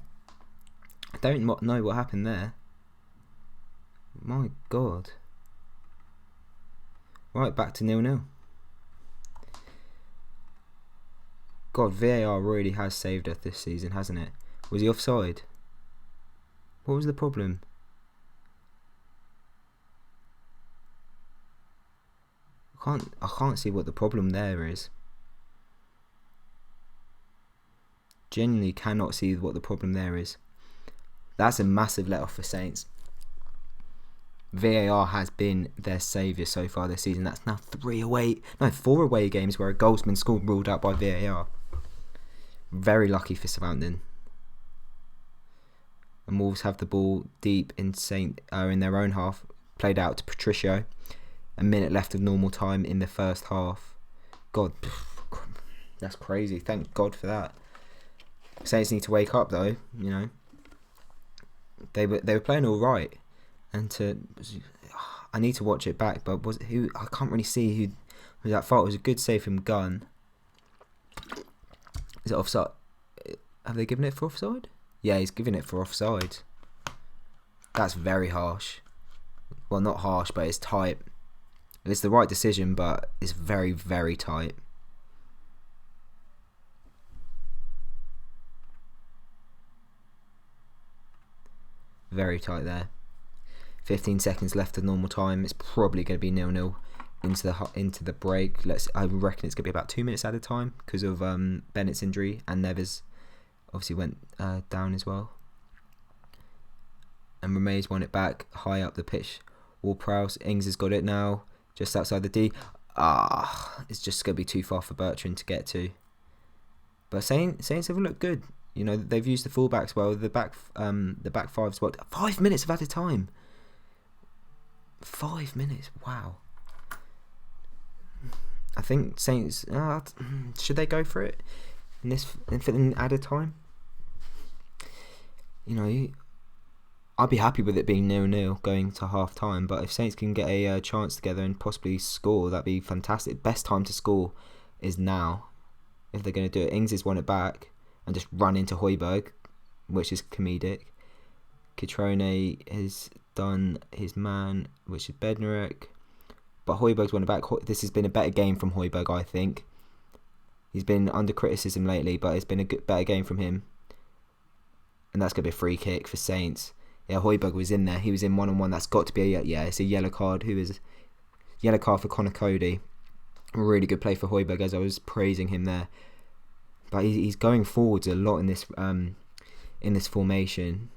I don't know what happened there. My god. Right, back to 0-0. God, VAR really has saved us this season, hasn't it? Was he offside? What was the problem? I can't see what the problem there is. Genuinely cannot see what the problem there is. That's a massive let off for Saints. VAR has been their saviour so far this season. That's now 4 away games where a goal's been scored ruled out by VAR. Very lucky for Southampton. And Wolves have the ball deep in their own half. Played out to Patricio. A minute left of normal time in the first half. God, that's crazy. Thank God for that. Saints need to wake up though. You know, they were playing all right, and I need to watch it back. But I can't really see who was at fault. It was a good save from Gunn. Is it offside? Have they given it for offside? Yeah, he's giving it for offside. That's very harsh. Well, not harsh, but it's tight. It's the right decision, but it's very, very tight. Very tight there. 15 seconds left of normal time. It's probably going to be 0-0 into the break. I reckon it's going to be about 2 minutes at a time because of Bennett's injury, and Neves obviously went down as well. And Reme's won it back high up the pitch. Ward-Prowse, Ings has got it now. Just outside the D. It's just going to be too far for Bertrand to get to. But Saints have looked good. You know, they've used the fullbacks well. The back five's worked. 5 minutes of added time. 5 minutes. Wow. I think Saints... should they go for it in added time? You know, I'd be happy with it being 0-0 going to half time, but if Saints can get a chance together and possibly score, that'd be fantastic. Best time to score is now, if they're going to do it. Ings has won it back and just run into Højbjerg, which is comedic. Cutrone has done his man, which is Bednarek, but Højbjerg's won it back. This has been a better game from Højbjerg, I think. He's been under criticism lately, but it's been a better game from him. And that's going to be a free kick for Saints. Yeah, Højbjerg was in there. He was in 1-on-1. That's got to be it's a yellow card. Yellow card for Connor Cody. A really good play for Højbjerg, as I was praising him there. But he's going forwards a lot in this formation.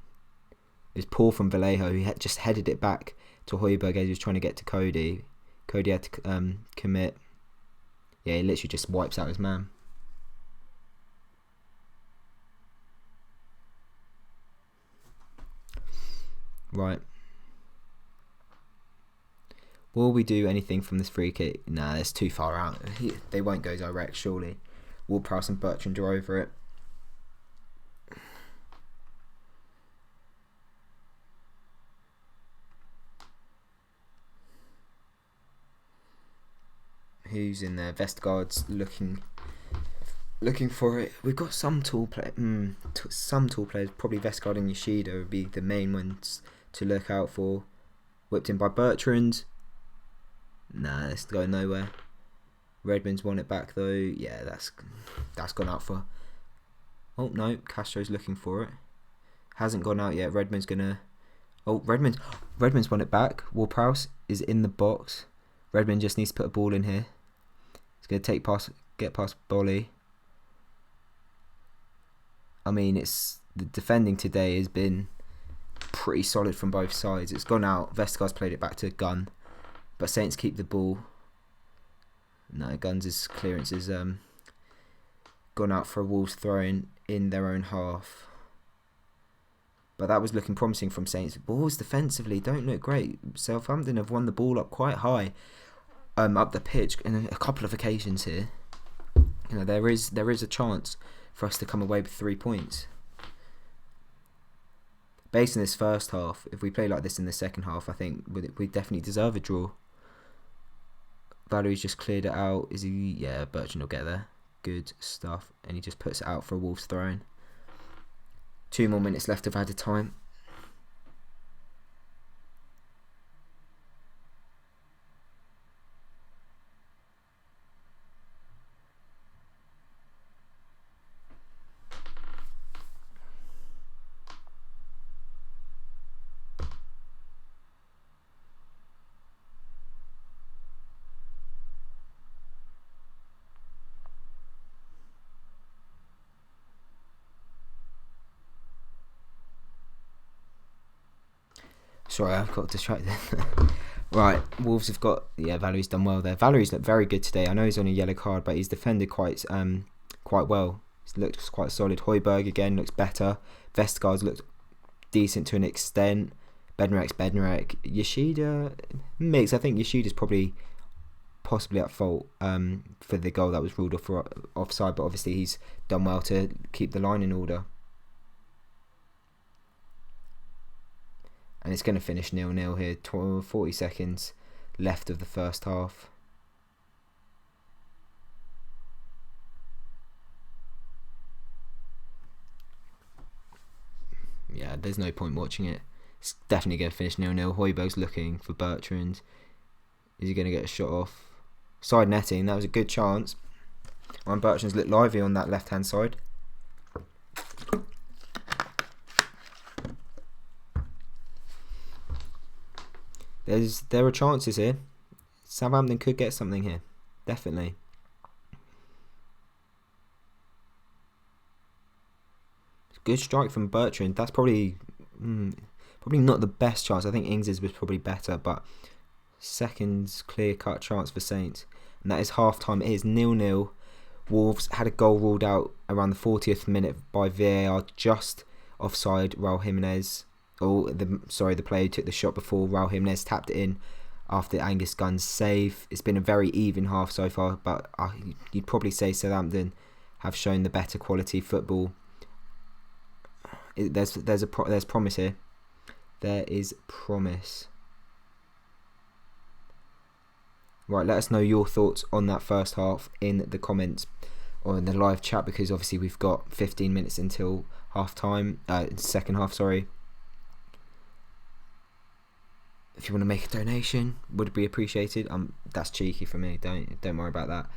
It was poor from Vallejo, who had just headed it back to Højbjerg as he was trying to get to Cody. Cody had to commit. Yeah, he literally just wipes out his man. Right. Will we do anything from this free kick? Nah, it's too far out. They won't go direct, surely. Ward-Prowse and Bertrand are over it. Who's in there? Vestergaard's looking for it. We've got some tall players. Probably Vestergaard and Yoshida would be the main ones to look out for. Whipped in by Bertrand. Nah, it's going nowhere. Redmond's won it back though. Yeah, that's gone out for. Oh no, Castro's looking for it. Hasn't gone out yet. Redmond's gonna. Oh, Redmond's won it back. Ward-Prowse is in the box. Redmond just needs to put a ball in here. He's going to get past Bolly. I mean, the defending today has been pretty solid from both sides. It's gone out. Vestergaard's played it back to Gunn, but Saints keep the ball. No, Gunn's clearance is gone out for a Wolves throw-in in their own half. But that was looking promising from Saints. Balls defensively don't look great. Southampton have won the ball up quite high, up the pitch in a couple of occasions here. There is a chance for us to come away with 3 points. Based on this first half, if we play like this in the second half, I think we definitely deserve a draw. Valerie's just cleared it out. Is he? Yeah, Bertrand will get there. Good stuff. And he just puts it out for a Wolves throw-in. 2 more minutes left of added time. Sorry, I've got distracted. Right, Wolves have got... Yeah, Valerie's done well there. Valerie's looked very good today. I know he's on a yellow card, but he's defended quite well. He's looked quite solid. Højbjerg, again, looks better. Vestergaard's looked decent to an extent. Bednarek. Yoshida... Mix. I think Yoshida's possibly at fault for the goal that was ruled off for offside, but obviously he's done well to keep the line in order. And it's going to finish 0-0 here. 40 seconds left of the first half. Yeah, there's no point watching it. It's definitely going to finish 0-0. Højbjerg's looking for Bertrand. Is he going to get a shot off? Side netting. That was a good chance. Ryan Bertrand's looked lively on that left-hand side. There are chances here. Southampton could get something here. Definitely. Good strike from Bertrand. That's probably not the best chance. I think Ings's was probably better, but second clear-cut chance for Saints. And that is half-time. It is 0-0. Wolves had a goal ruled out around the 40th minute by VAR, just offside Raul Jimenez. The player who took the shot before Raul Jimenez tapped it in after Angus Gunn's save. It's been a very even half so far, but you'd probably say Southampton have shown the better quality football. There's promise here. There is promise. Right, let us know your thoughts on that first half in the comments or in the live chat, because obviously we've got 15 minutes until half time. Second half, sorry. If you want to make a donation, would be appreciated. That's cheeky for me. Don't worry about that.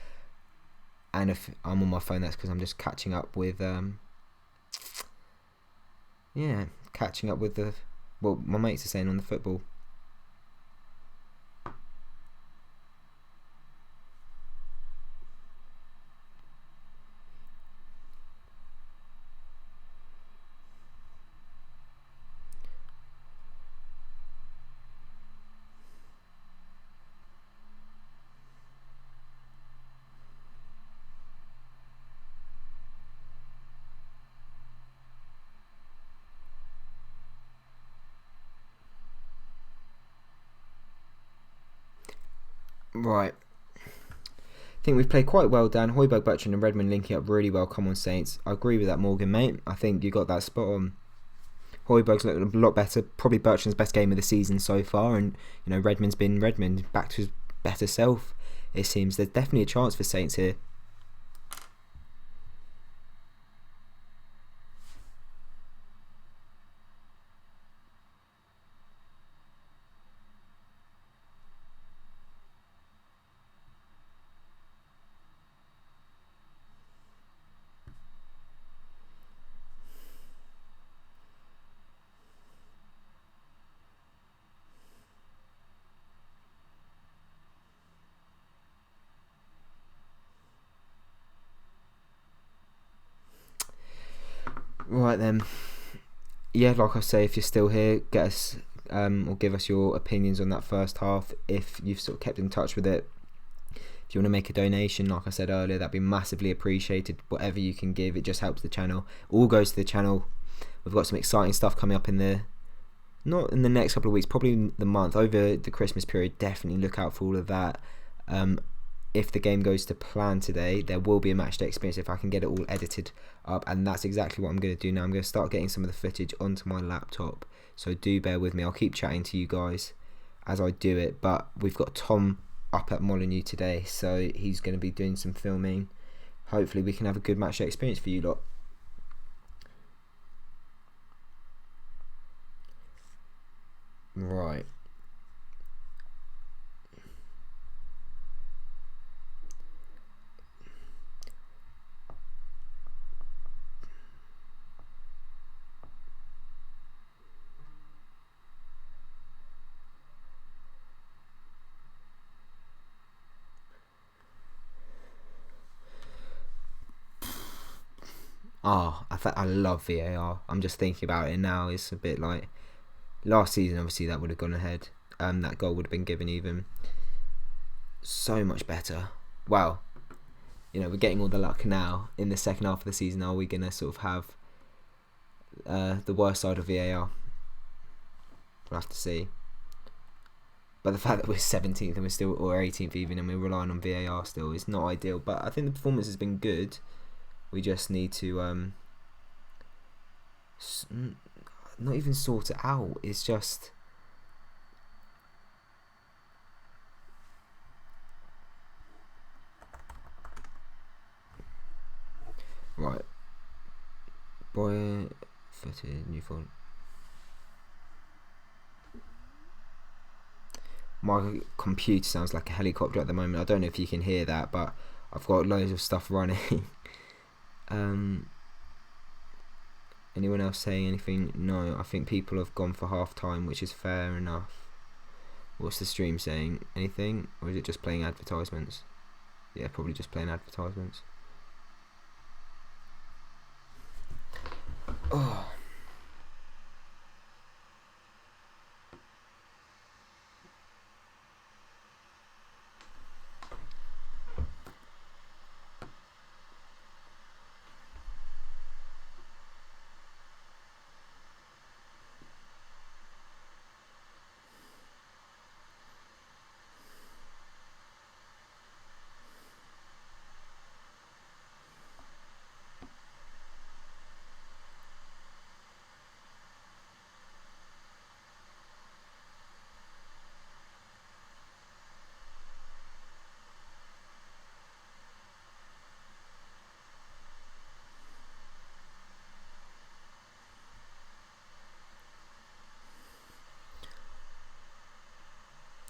And if I'm on my phone, that's because I'm just catching up with what my mates are saying on the football. Right. I think we've played quite well, Dan. Højbjerg, Bertrand and Redmond linking up really well. Come on, Saints. I agree with that, Morgan, mate. I think you got that spot on. Højbjerg's looked a lot better. Probably Bertrand's best game of the season so far. And, Redmond's been Redmond. Back to his better self, it seems. There's definitely a chance for Saints here. Right then. Yeah, like I say, if you're still here, get us or give us your opinions on that first half. If you've sort of kept in touch with it, if you want to make a donation, like I said earlier, that'd be massively appreciated. Whatever you can give, it just helps the channel. All goes to the channel. We've got some exciting stuff coming up not in the next couple of weeks, probably the month, over the Christmas period. Definitely look out for all of that. If the game goes to plan today, there will be a matchday experience if I can get it all edited up, and that's exactly what I'm going to do now. I'm going to start getting some of the footage onto my laptop, so do bear with me. I'll keep chatting to you guys as I do it, but we've got Tom up at Molyneux today, so he's going to be doing some filming. Hopefully we can have a good matchday experience for you lot. Right. I love VAR. I'm just thinking about it now. It's a bit like last season. Obviously, that would have gone ahead. That goal would have been given even. So much better. Wow. We're getting all the luck now. In the second half of the season, are we going to sort of have the worst side of VAR? We'll have to see. But the fact that we're 17th and we're still, or 18th even, and we're relying on VAR still is not ideal. But I think the performance has been good. We just need to not even sort it out. It's just right. Boy, footed, new phone. My computer sounds like a helicopter at the moment. I don't know if you can hear that, but I've got loads of stuff running. Anyone else saying anything? No, I think people have gone for half time, which is fair enough. What's the stream saying? Anything? Or is it just playing advertisements? Yeah, probably just playing advertisements. Oh.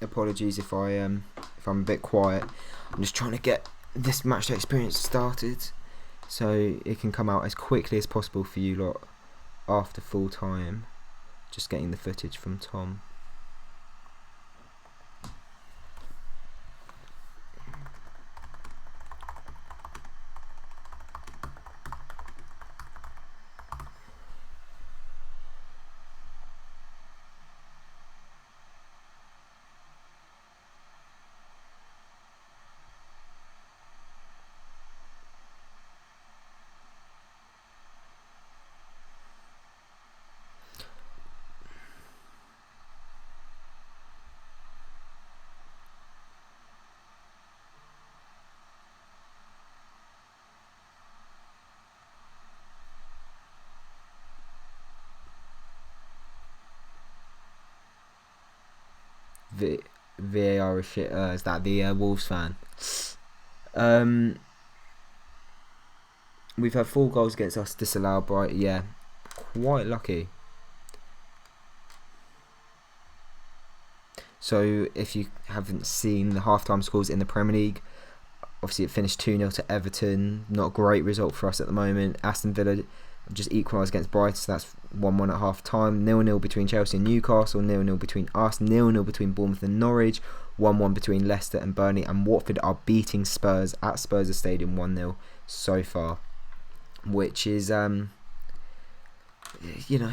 Apologies if I'm a bit quiet. I'm just trying to get this matchday experience started so it can come out as quickly as possible for you lot after full time. Just getting the footage from Tom. VAR is shit. Is that the Wolves fan? We've had 4 goals against us disallowed by, yeah, quite lucky. So if you haven't seen the halftime scores in the Premier League, obviously it finished 2-0 to Everton. Not a great result for us at the moment. Aston Villa just equalised against Brighton, so that's 1-1 at half time. 0-0 between Chelsea and Newcastle, 0-0 between us, 0-0 between Bournemouth and Norwich, 1-1 between Leicester and Burnley, and Watford are beating Spurs at Spurs Stadium 1-0 so far, which is you know,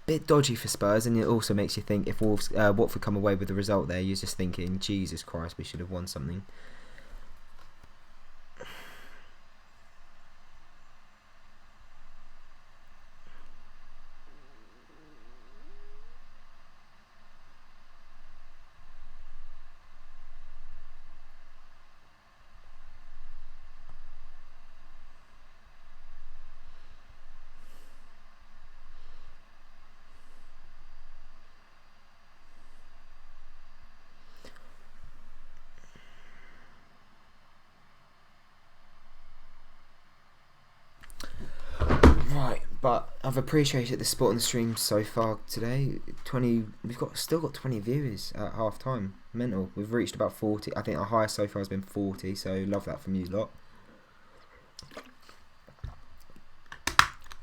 bit dodgy for Spurs, and it also makes you think if Watford come away with the result there, you're just thinking, Jesus Christ, we should have won something. Right, but I've appreciated the support on the stream so far today. We've still got 20 viewers at half time. Mental. We've reached about 40. I think our highest so far has been 40. So love that from you lot.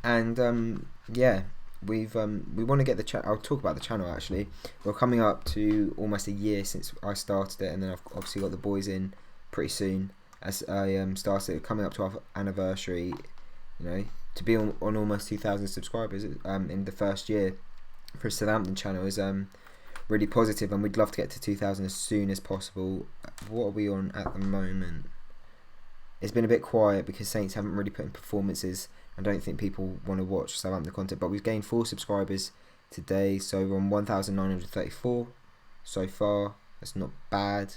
And yeah, we want to get the channel. I'll talk about the channel actually. We're coming up to almost a year since I started it, and then I've obviously got the boys in pretty soon as I started coming up to our anniversary. You know, to be on almost 2,000 subscribers in the first year for a Southampton channel is really positive, and we'd love to get to 2,000 as soon as possible. What are we on at the moment? It's been a bit quiet because Saints haven't really put in performances. I don't think people want to watch Southampton content, but we've gained 4 subscribers today, so we're on 1,934 so far. That's not bad.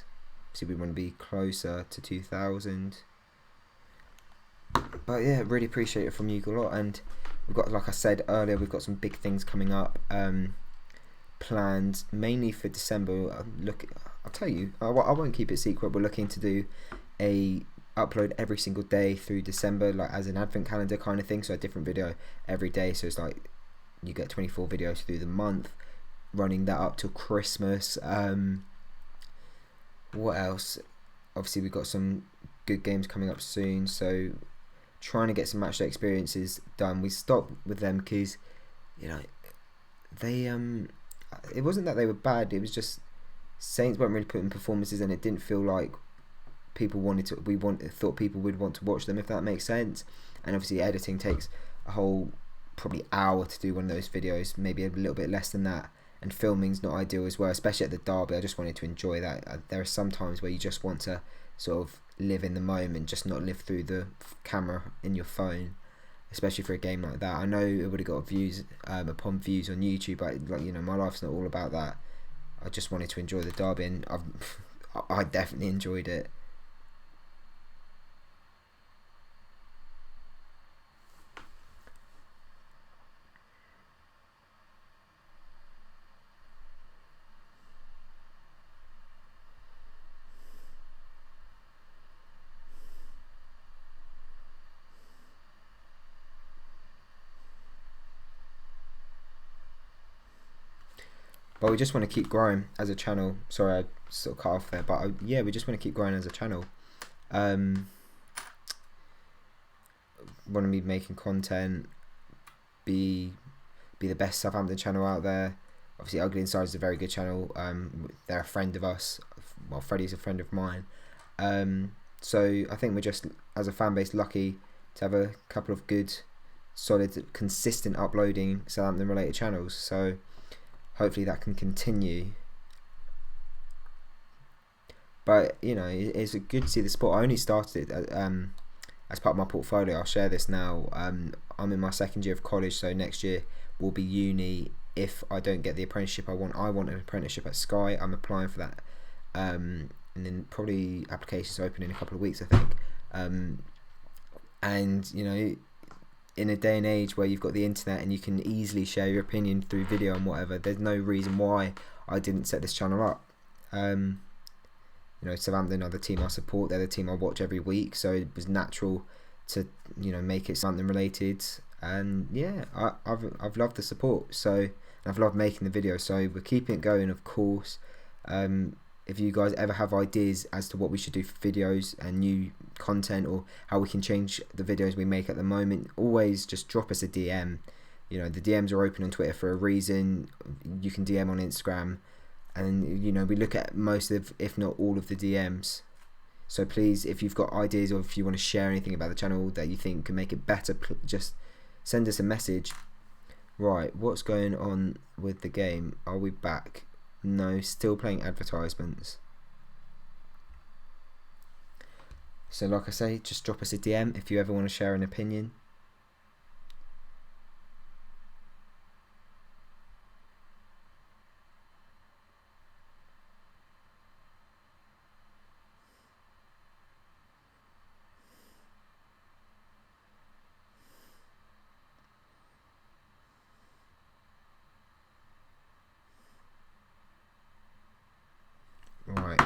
So we want to be closer to 2,000. But yeah, really appreciate it from you a lot, and we've got, like I said earlier, we've got some big things coming up planned mainly for December. I'll tell you, I won't keep it secret. We're looking to do a upload every single day through December, like as an advent calendar kind of thing, so a different video every day, so it's like you get 24 videos through the month, running that up till Christmas. What else? Obviously we've got some good games coming up soon, so trying to get some matchday experiences done. We stopped with them because, you know, they it wasn't that they were bad, it was just Saints weren't really putting performances, and it didn't feel like people thought people would want to watch them, if that makes sense. And obviously editing takes a whole probably hour to do one of those videos, maybe a little bit less than that, and filming's not ideal as well, especially at the derby. I just wanted to enjoy that. There are some times where you just want to sort of live in the moment, just not live through the camera in your phone, especially for a game like that. I know it would have got views upon views on YouTube, but like, you know, my life's not all about that. I just wanted to enjoy the derby, and I definitely enjoyed it. But we just want to keep growing as a channel. Sorry, I sort of cut off there. But yeah, we just want to keep growing as a channel. Want to be making content, be the best Southampton channel out there. Obviously, Ugly Inside is a very good channel. They're a friend of us. Well, Freddie's a friend of mine. So I think we're just, as a fan base, lucky to have a couple of good, solid, consistent uploading Southampton related channels. So hopefully that can continue. But you know, it's good to see the sport. I only started it as part of my portfolio. I'll share this now. I'm in my second year of college, so next year will be uni. If I don't get the apprenticeship I want an apprenticeship at Sky. I'm applying for that, and then probably applications open in a couple of weeks, I think. And you know, in a day and age where you've got the internet and you can easily share your opinion through video and whatever, there's no reason why I didn't set this channel up. You know, Southampton are the team I support, they're the team I watch every week, so it was natural to, you know, make it something related. And yeah, I've loved the support, so I've loved making the video, so we're keeping it going, of course. If you guys ever have ideas as to what we should do for videos and new content, or how we can change the videos we make at the moment, always just drop us a DM. You know, the DMs are open on Twitter for a reason. You can DM on Instagram, and you know, we look at most of, if not all of the DMs. So please, if you've got ideas, or if you want to share anything about the channel that you think can make it better, just send us a message. Right, what's going on with the game? Are we back? No, still playing advertisements. So like I say, just drop us a DM if you ever want to share an opinion. Right.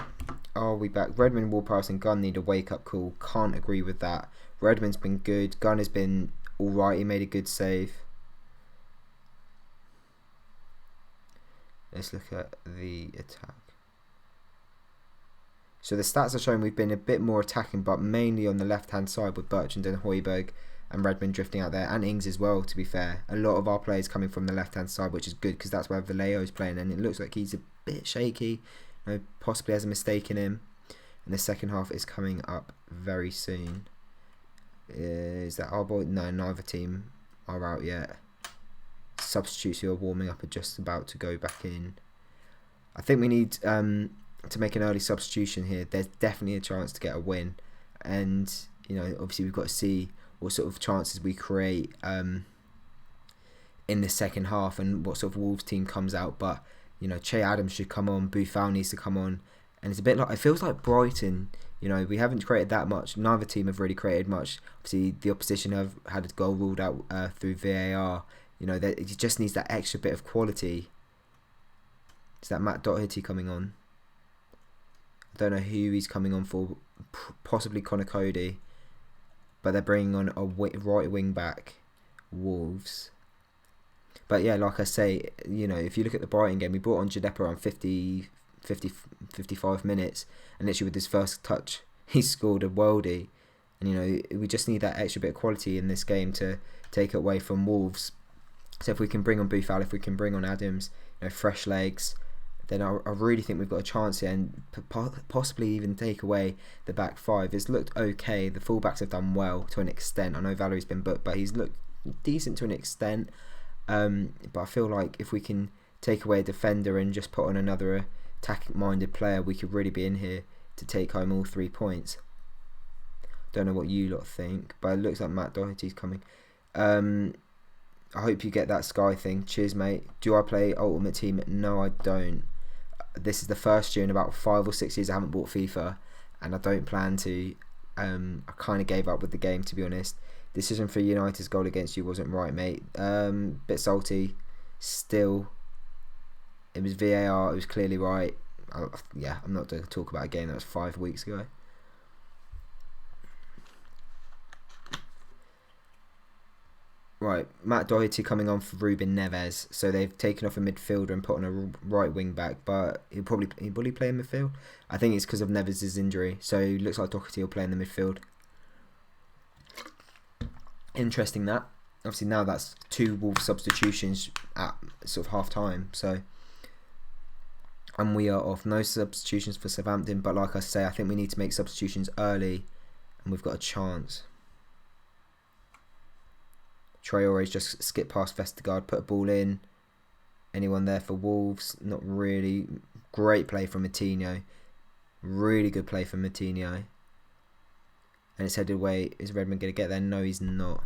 Are we back? Redmond, Ward-Prowse and Gunn need a wake-up call. Can't agree with that. Redmond's been good. Gunn has been alright. He made a good save. Let's look at the attack. So the stats are showing we've been a bit more attacking, but mainly on the left-hand side with Bertrand and Højbjerg and Redmond drifting out there, and Ings as well, to be fair. A lot of our players coming from the left-hand side, which is good because that's where Vallejo's playing, and it looks like he's a bit shaky. You know, possibly has a mistake in him. And the second half is coming up very soon. Is that our boy? No, neither team are out yet. Substitutes who are warming up are just about to go back in. I think we need to make an early substitution here. There's definitely a chance to get a win, and you know, obviously we've got to see what sort of chances we create in the second half and what sort of Wolves team comes out. But you know, Che Adams should come on. Buffon needs to come on, and it's a bit like, it feels like Brighton. You know, we haven't created that much. Neither team have really created much. Obviously, the opposition have had a goal ruled out through VAR. You know, it just needs that extra bit of quality. Is that Matt Doherty coming on? I don't know who he's coming on for. Possibly Connor Cody. But they're bringing on a right wing back, Wolves. But yeah, like I say, you know, if you look at the Brighton game, we brought on Jadepa around 55 minutes. And literally with his first touch, he scored a worldie. And, you know, we just need that extra bit of quality in this game to take it away from Wolves. So if we can bring on Buffon, if we can bring on Adams, you know, fresh legs, then I really think we've got a chance here, and possibly even take away the back five. It's looked okay. The fullbacks have done well to an extent. I know Valerie's been booked, but he's looked decent to an extent. But I feel like if we can take away a defender and just put on another attack-minded player, we could really be in here to take home all 3 points. Don't know what you lot think, but it looks like Matt Doherty's coming. I hope you get that Sky thing. Cheers, mate. Do I play Ultimate Team? No, I don't. This is the first year in about 5 or 6 years I haven't bought FIFA, and I don't plan to. I kind of gave up with the game, to be honest. Decision for United's goal against you wasn't right, mate. Bit salty. Still, it was VAR. It was clearly right. Yeah, I'm not going to talk about a game that was 5 weeks ago. Right, Matt Doherty coming on for Ruben Neves. So they've taken off a midfielder and put on a right wing back, but he'll probably play in midfield. I think it's because of Neves' injury. So it looks like Doherty will play in the midfield. Interesting that. Obviously now that's 2 Wolves substitutions at sort of half time. So, and we are off. No substitutions for Southampton, but like I say, I think we need to make substitutions early, and we've got a chance. Traore's just skipped past Vestergaard, put a ball in. Anyone there for Wolves? Not really. Great play from Moutinho. Really good play from Moutinho. And it's headed away. Is Redmond going to get there? No, he's not.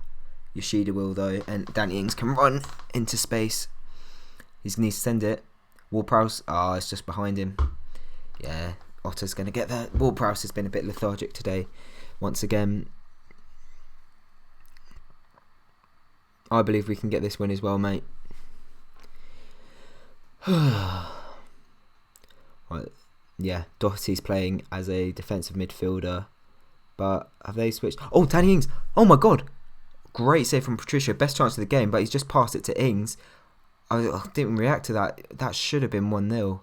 Yoshida will though. And Danny Ings can run into space. He needs to send it. Ward-Prowse. It's just behind him. Yeah, Otter's going to get there. Ward-Prowse has been a bit lethargic today. Once again. I believe we can get this win as well, mate. Right. Yeah, Doherty's playing as a defensive midfielder. But have they switched? Oh, Danny Ings. Oh my God. Great save from Patricia. Best chance of the game, but he's just passed it to Ings. I didn't react to that. That should have been 1-0.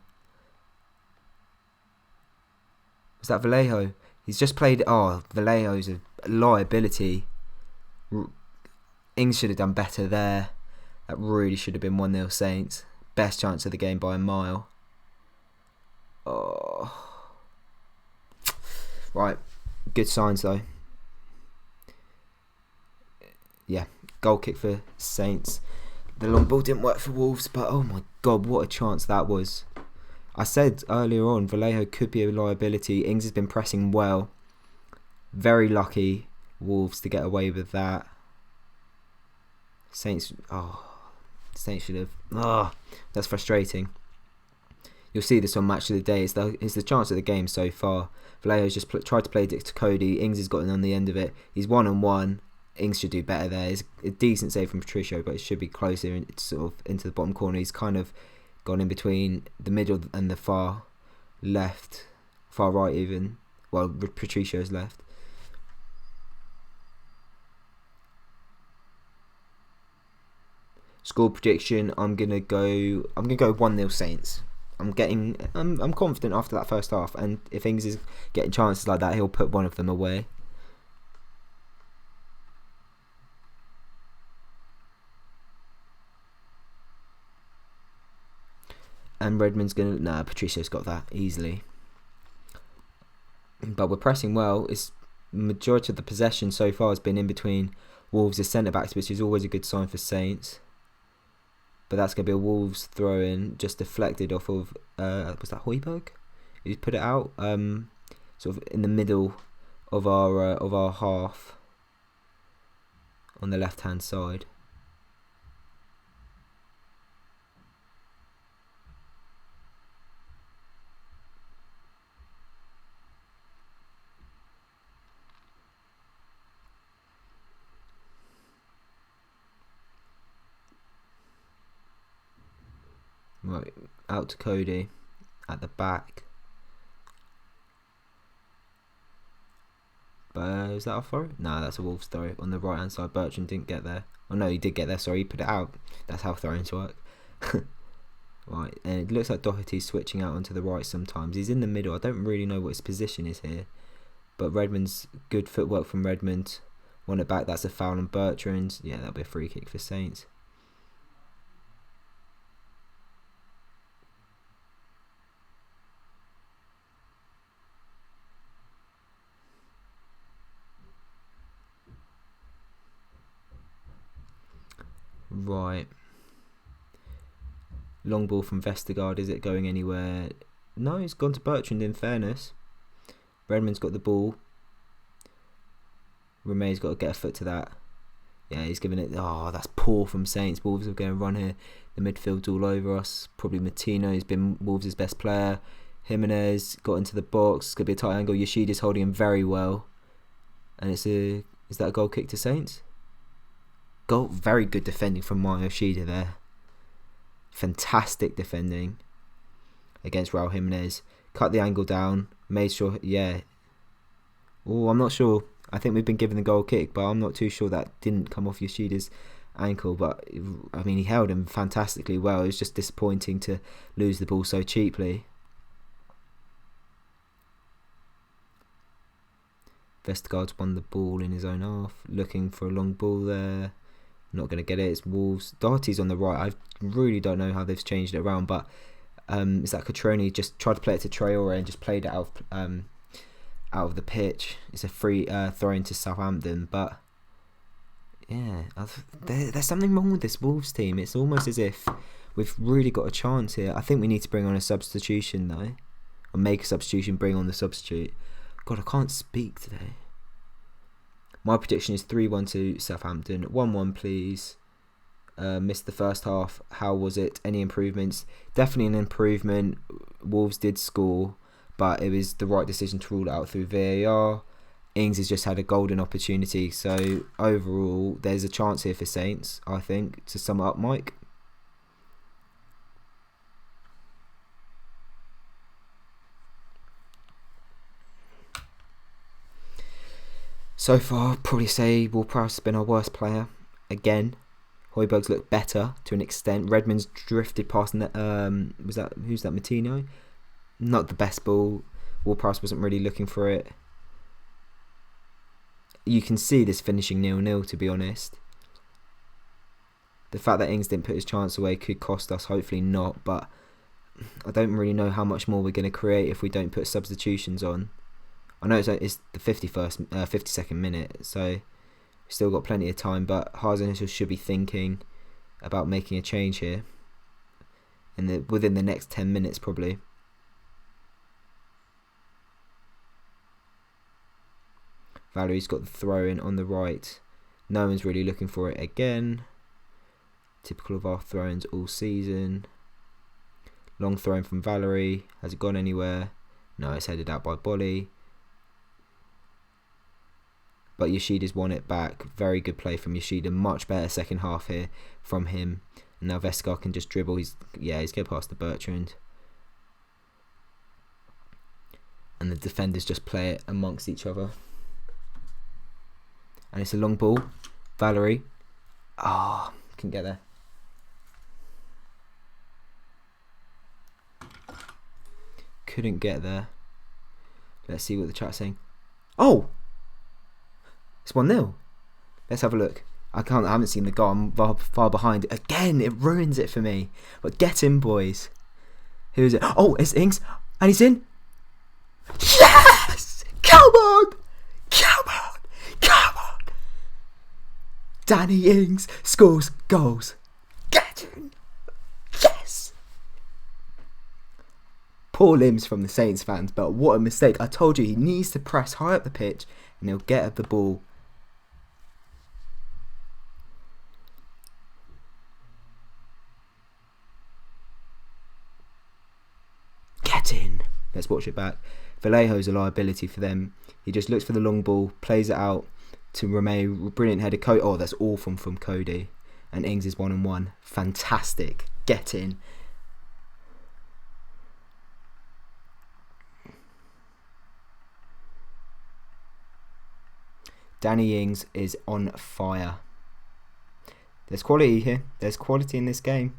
Was that Vallejo? He's just played... Oh, Vallejo's a liability. Ings should have done better there. That really should have been 1-0 Saints. Best chance of the game by a mile. Oh. Right. Good signs though. Yeah. Goal kick for Saints. The long ball didn't work for Wolves, but oh my god, what a chance that was. I said earlier on, Vallejo could be a liability. Ings has been pressing well. Very lucky Wolves to get away with that. Saints should have. That's frustrating. You'll see this on Match of the Day. It's the chance of the game so far. Vallejo's just tried to play it to Cody. Ings has gotten on the end of it. He's 1-on-1. Ings should do better there. It's a decent save from Patricio, but it should be closer. It's sort of into the bottom corner. He's kind of gone in between the middle and the far left, far right even. Well, Patricio's left. Score prediction: I'm gonna go 1-0 Saints. I'm confident after that first half, and if Ings is getting chances like that, he'll put one of them away. And Redmond's gonna Patricio's got that easily. But we're pressing well. It's majority of the possession so far has been in between Wolves' centre backs, which is always a good sign for Saints. But that's going to be a Wolves throw in, just deflected off of was that Højbjerg? Who's put it out? Sort of in the middle of our half on the left hand side. Right, out to Cody at the back. But is that a throw? No, that's a Wolves throw on the right hand side. Bertrand didn't get there. Oh no, he did get there. Sorry, he put it out. That's how throw-ins work. Right, and it looks like Doherty's switching out onto the right sometimes. He's in the middle. I don't really know what his position is here. But Redmond's good footwork from Redmond. Won it back. That's a foul on Bertrand. Yeah, that'll be a free kick for Saints. Right. Long ball from Vestergaard. Is it going anywhere? No, it's gone to Bertrand in fairness. Redmond's got the ball. Romeo's got to get a foot to that. Yeah, he's giving it. Oh, that's poor from Saints. Wolves are going to run here. The midfield's all over us. Probably Martino. He's been Wolves' best player. Jimenez got into the box. It's going to be a tight angle. Yoshida's holding him very well. And is that a goal kick to Saints? Goal. Very good defending from Yoshida there. Fantastic defending against Raul Jimenez. Cut the angle down. Made sure. Yeah. Oh, I'm not sure. I think we've been given the goal kick, but I'm not too sure that didn't come off Yoshida's ankle. But I mean, he held him fantastically well. It was just disappointing to lose the ball so cheaply. Vestergaard's won the ball in his own half, looking for a long ball there. Not going to get it. It's Wolves. Doherty's on the right. I really don't know how they've changed it around, but is that Catroni just tried to play it to Traore and just played it out of the pitch. It's a free throw into Southampton, but yeah, there's something wrong with this Wolves team. It's almost as if we've really got a chance here. I think we need to bring on a substitution though, or make a substitution, bring on the substitute. God, I can't speak today. My prediction is 3-1 to Southampton. 1-1 please. Missed the first half. How was it? Any improvements? Definitely an improvement. Wolves did score, but it was the right decision to rule it out through VAR. Ings has just had a golden opportunity. So overall, there's a chance here for Saints, I think. To sum it up, Mike. So far, I'd probably say Ward-Prowse has been our worst player. Again, Højbjerg's looked better to an extent. Redmond's drifted past. Who's that? Martino. Not the best ball. Ward-Prowse wasn't really looking for it. You can see this finishing 0-0. To be honest, the fact that Ings didn't put his chance away could cost us. Hopefully not, but I don't really know how much more we're going to create if we don't put substitutions on. I know it's the 52nd minute, so we've still got plenty of time, but Hasenhüttl should be thinking. about making a change here within the next 10 minutes probably. Valerie's got the throw in on the right. No one's really looking for it again. Typical of our throw-ins all season. Long throw from Valerie. Has it gone anywhere? No, it's headed out by Bolly. But Yoshida's won it back. Very good play from Yoshida. Much better second half here from him. And now Vestergaard can just dribble. He's going past the Bertrand. And the defenders just play it amongst each other. And it's a long ball. Valerie. Couldn't get there. Couldn't get there. Let's see what the chat's saying. Oh! It's 1-0. Let's have a look. I haven't seen the goal. I'm far behind. Again, it ruins it for me. But get in, boys. Who is it? Oh, it's Ings. And he's in. Yes! Come on! Come on! Come on! Danny Ings scores goals. Get in. Yes! Poor limbs from the Saints fans, but what a mistake. I told you he needs to press high up the pitch and he'll get at the ball. Get in. Let's watch it back. Vallejo's a liability for them. He just looks for the long ball, plays it out to Romeo. Brilliant header. Oh, that's awful from Cody. And Ings is 1-on-1. Fantastic. Get in. Danny Ings is on fire. There's quality here. There's quality in this game.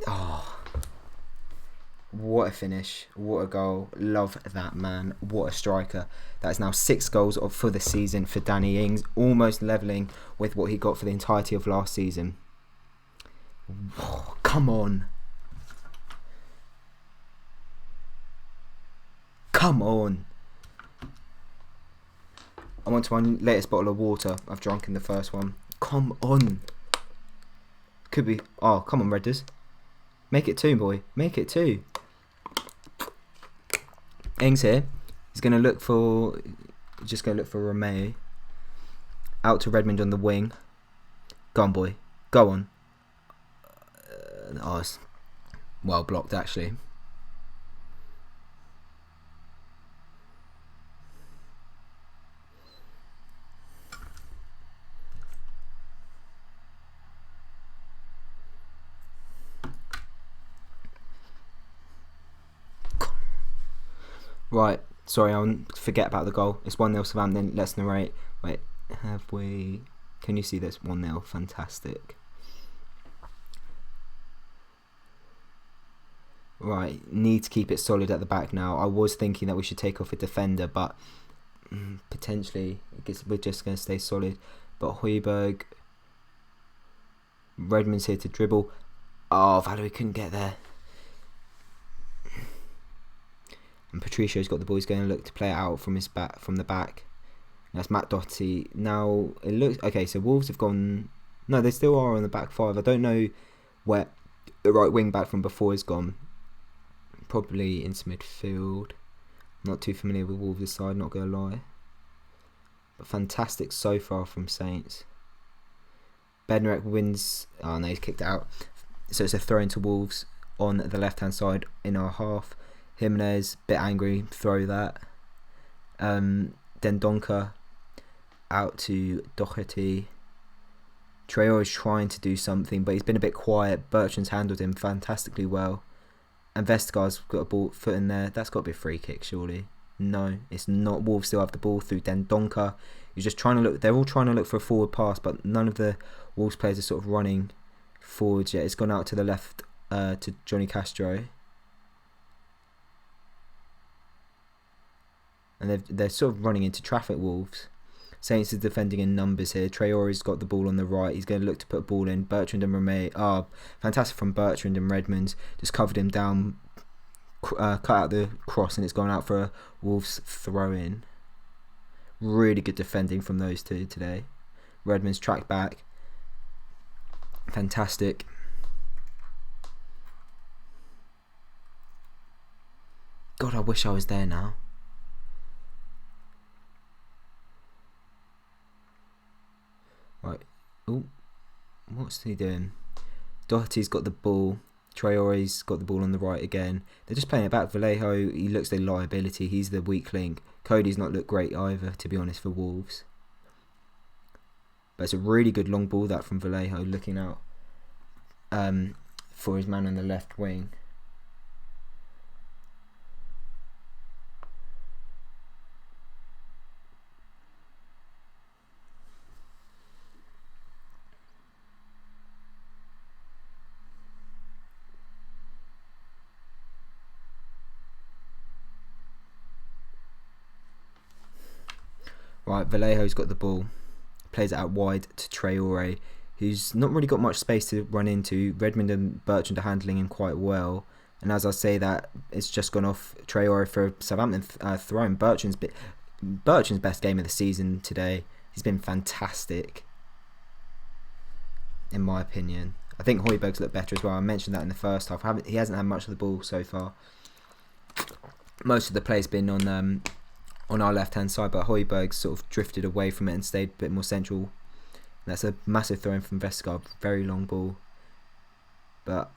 Oh, what a finish. What a goal. Love that man. What a striker. That's now 6 goals for the season for Danny Ings. Almost levelling with what he got for the entirety of last season. Oh, come on. Come on. I want my latest bottle of water. I've drunk in the first one. Come on. Could be. Oh, come on, Redders. Make it 2, boy. Make it 2. Ings here. He's going to look for... Just going to look for Romeo. Out to Redmond on the wing. Go on, boy. Go on. It's well blocked, actually. Right, sorry, I'll forget about the goal. It's 1-0 Southampton. Let's narrate. Wait, have we... Can you see this? 1-0. Fantastic. Right, need to keep it solid at the back now. I was thinking that we should take off a defender, but potentially I guess we're just going to stay solid. But Højbjerg, Redmond's here to dribble. Oh, Valerie couldn't get there. And Patricio's got the ball. He's going to look to play it out from the back. That's Matt Doherty. Now it looks okay. So Wolves have gone. No, they still are on the back 5. I don't know where the right wing back from before is gone. Probably into midfield. Not too familiar with Wolves' side. Not gonna lie. But fantastic so far from Saints. Bednarek wins. Oh no, he's kicked out. So it's a throw into Wolves on the left hand side in our half. Jimenez, bit angry, throw that. Then Donker out to Doherty. Traore is trying to do something, but he's been a bit quiet. Bertrand's handled him fantastically well. And Vestergaard's got a foot in there. That's got to be a free kick, surely. No, it's not. Wolves still have the ball through Den Donker. He's just trying to look. They're all trying to look for a forward pass, but none of the Wolves players are sort of running forwards yet. It's gone out to the left to Johnny Castro. And they're sort of running into traffic, Wolves. Saints is defending in numbers here. Traore's got the ball on the right. He's going to look to put a ball in. Bertrand and Romeo. Fantastic from Bertrand and Redmond. Just covered him down. Cut out the cross and it's gone out for a Wolves throw in. Really good defending from those two today. Redmond's tracked back. Fantastic. God, I wish I was there now. Right. Oh, what's he doing? Doherty's got the ball. Traore's got the ball on the right again. They're just playing it back. Vallejo, he looks their liability. He's the weak link. Cody's not looked great either, to be honest, for Wolves. But it's a really good long ball, that, from Vallejo, looking out for his man on the left wing. Right, Vallejo's got the ball. Plays it out wide to Traore, who's not really got much space to run into. Redmond and Bertrand are handling him quite well. And as I say that, it's just gone off Traore for Southampton throw. Bertrand's best game of the season today. He's been fantastic, in my opinion. I think Højbjerg's looked better as well. I mentioned that in the first half. He hasn't had much of the ball so far. Most of the play's been on our left-hand side, but Højbjerg sort of drifted away from it and stayed a bit more central. That's a massive throw-in from Vestergaard. Very long ball. But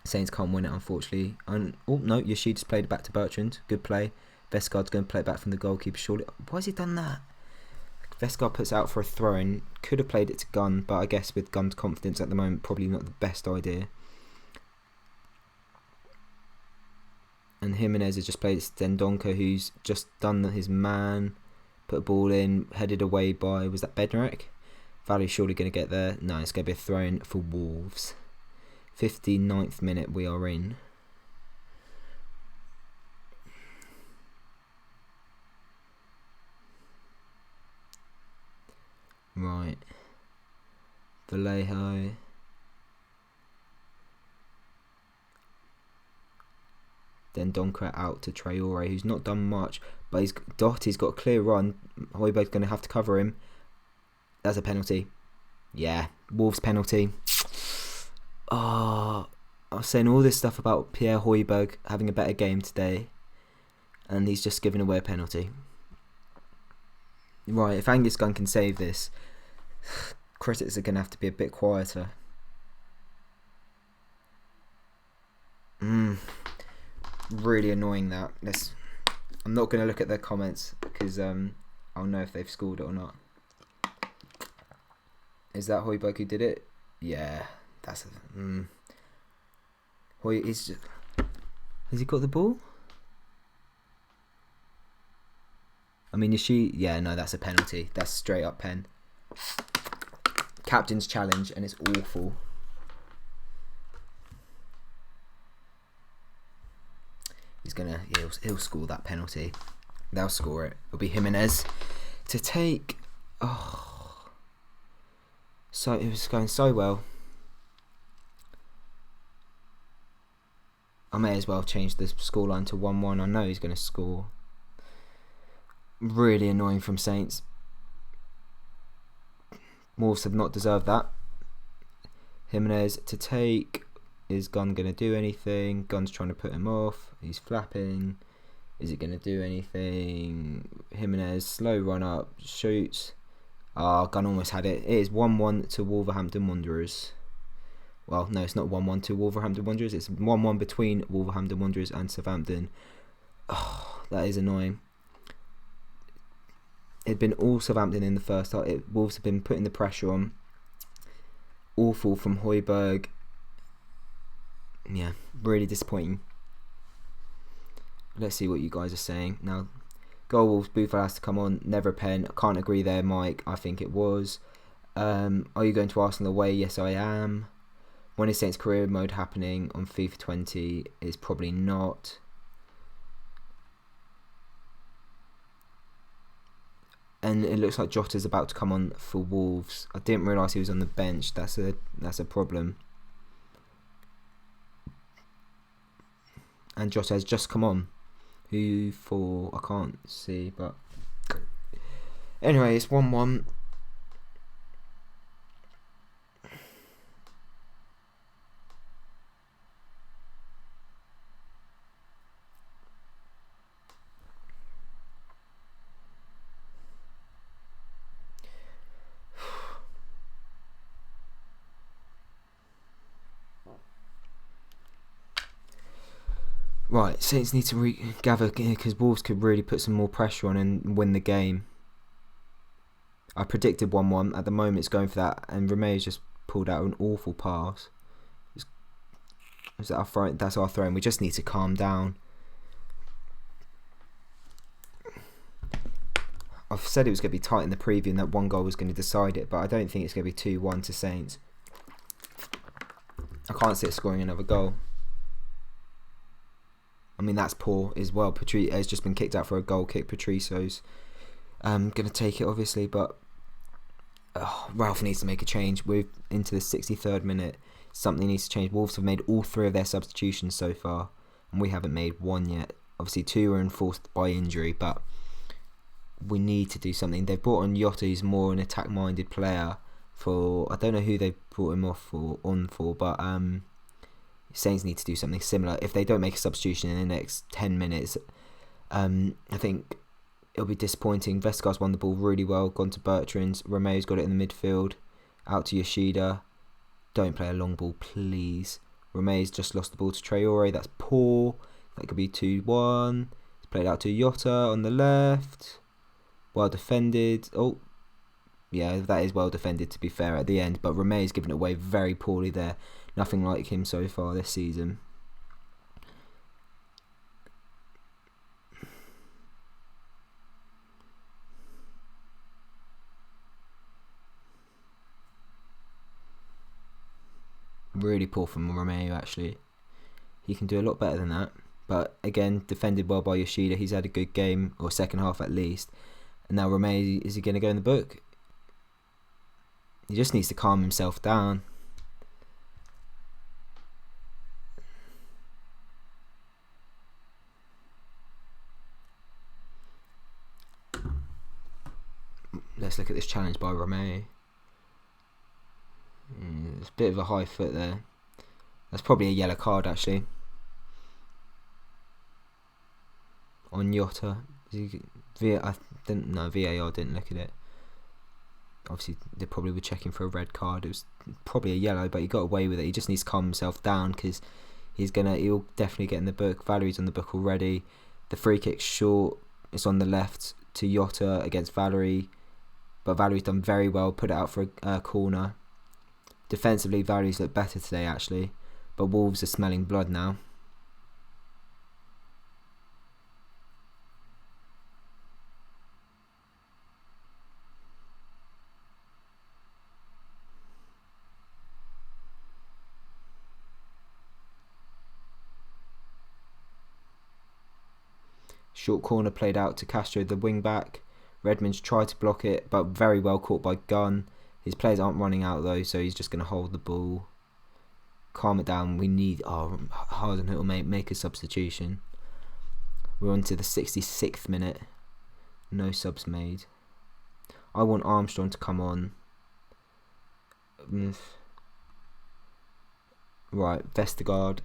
Saints can't win it, unfortunately. Oh, no, Yoshida played it back to Bertrand. Good play. Vestergaard's going to play it back from the goalkeeper, surely. Why has he done that? Vestergaard puts it out for a throw-in. Could have played it to Gunn, but I guess with Gunn's confidence at the moment, probably not the best idea. And Jimenez has just played it to Dendoncker, who's just done his man. Put a ball in, headed away by, was that Bednarek? Valley's surely going to get there. No, it's going to be a throw-in for Wolves. 59th minute we are in. Right. Vallejo. Then Donker out to Traore, who's not done much, but Doherty's got a clear run. Højbjerg's going to have to cover him. That's a penalty. Yeah, Wolves penalty. I was saying all this stuff about Pierre Højbjerg having a better game today, and he's just given away a penalty. Right, if Angus Gunn can save this, critics are going to have to be a bit quieter. Really annoying that. I'm not going to look at their comments because I'll know if they've scored it or not. Is that Højbjerg who did it? Yeah, that's has he got the ball? I mean, yeah, no, that's a penalty. That's straight up pen. Captain's challenge, and it's awful. He'll score that penalty. They'll score it. It'll be Jimenez to take. So it was going so well. I may as well change the scoreline to 1-1. I know he's going to score. Really annoying from Saints. Wolves have not deserved that. Jimenez to take. Is Gunn going to do anything? Gunn's trying to put him off. He's flapping. Is it going to do anything? Jimenez, slow run up, shoots. Gunn almost had it. It is 1-1 to Wolverhampton Wanderers. Well, no, it's not 1-1 to Wolverhampton Wanderers. It's 1-1 between Wolverhampton Wanderers and Southampton. That is annoying. It'd been all Southampton in the first half. Wolves have been putting the pressure on. Awful from Højbjerg. Yeah, really disappointing. Let's see what you guys are saying. Now, goal Wolves, Buffalo has to come on. Never a pen. I can't agree there, Mike. I think it was. Are you going to Arsenal away? Yes, I am. When is Saints career mode happening on FIFA 20? Is probably not. And it looks like Jota's about to come on for Wolves. I didn't realise he was on the bench. That's a problem. And Jota has just come on. Who for? I can't see, but anyway, it's 1-1. Right, Saints need to regather because Wolves could really put some more pressure on and win the game. I predicted 1-1. At the moment, it's going for that, and Romeo's just pulled out an awful pass. That's our throwing. We just need to calm down. I've said it was going to be tight in the preview and that one goal was going to decide it, but I don't think it's going to be 2-1 to Saints. I can't see it scoring another goal. I mean, that's poor as well. Patrice has just been kicked out for a goal kick. Patrice's going to take it, obviously, but Ralph needs to make a change. We're into the 63rd minute. Something needs to change. Wolves have made all 3 of their substitutions so far, and we haven't made 1 yet. Obviously, 2 were enforced by injury, but we need to do something. They've brought on Jota, who's more an attack-minded player. I don't know who they brought him on for, but Saints need to do something similar. If they don't make a substitution in the next 10 minutes, I think it'll be disappointing. Vestergaard's won the ball really well, gone to Bertrand's. Romeo's got it in the midfield, out to Yoshida. Don't play a long ball, please. Romeo's just lost the ball to Traore. That's poor. That could be 2-1. It's played out to Jota on the left. Well defended. Oh, yeah, that is well defended, to be fair, at the end. But Romeo's given it away very poorly there. Nothing like him so far this season. Really poor from Romeo, actually. He can do a lot better than that. But again, defended well by Yoshida. He's had a good game, or second half at least. And now Romeo, is he going to go in the book? He just needs to calm himself down. Let's look at this challenge by Romeo. It's a bit of a high foot there. That's probably a yellow card, actually. On Jota. VAR didn't look at it. Obviously, they probably were checking for a red card. It was probably a yellow, but he got away with it. He just needs to calm himself down because he'll definitely get in the book. Valerie's on the book already. The free kick's short. It's on the left to Jota against Valerie, but Valerie's done very well. Put it out for a corner. Defensively, Valerie's looked better today, actually, but Wolves are smelling blood now. Short corner played out to Castro, the wing back. Redmond's tried to block it, but very well caught by Gunn. His players aren't running out though, so he's just going to hold the ball. Calm it down. We need Harden will make a substitution. We're on to the 66th minute. No subs made. I want Armstrong to come on. Right, Vestergaard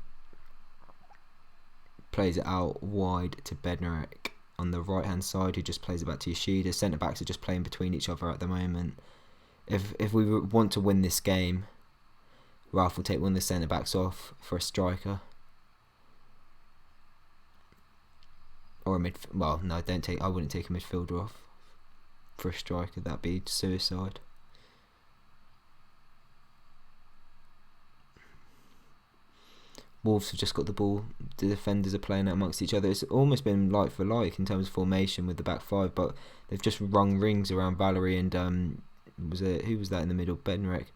plays it out wide to Bednarek on the right hand side, who just plays it back to Yoshida. Centre backs are just playing between each other at the moment. If we want to win this game, Ralph will take one of the centre backs off for a striker or a midfield. Well, no, I wouldn't take a midfielder off for a striker. That'd be suicide. Wolves have just got the ball. The defenders are playing out amongst each other. It's almost been like for like in terms of formation with the back five, but they've just rung rings around Valerie and who was that in the middle? Bednarek.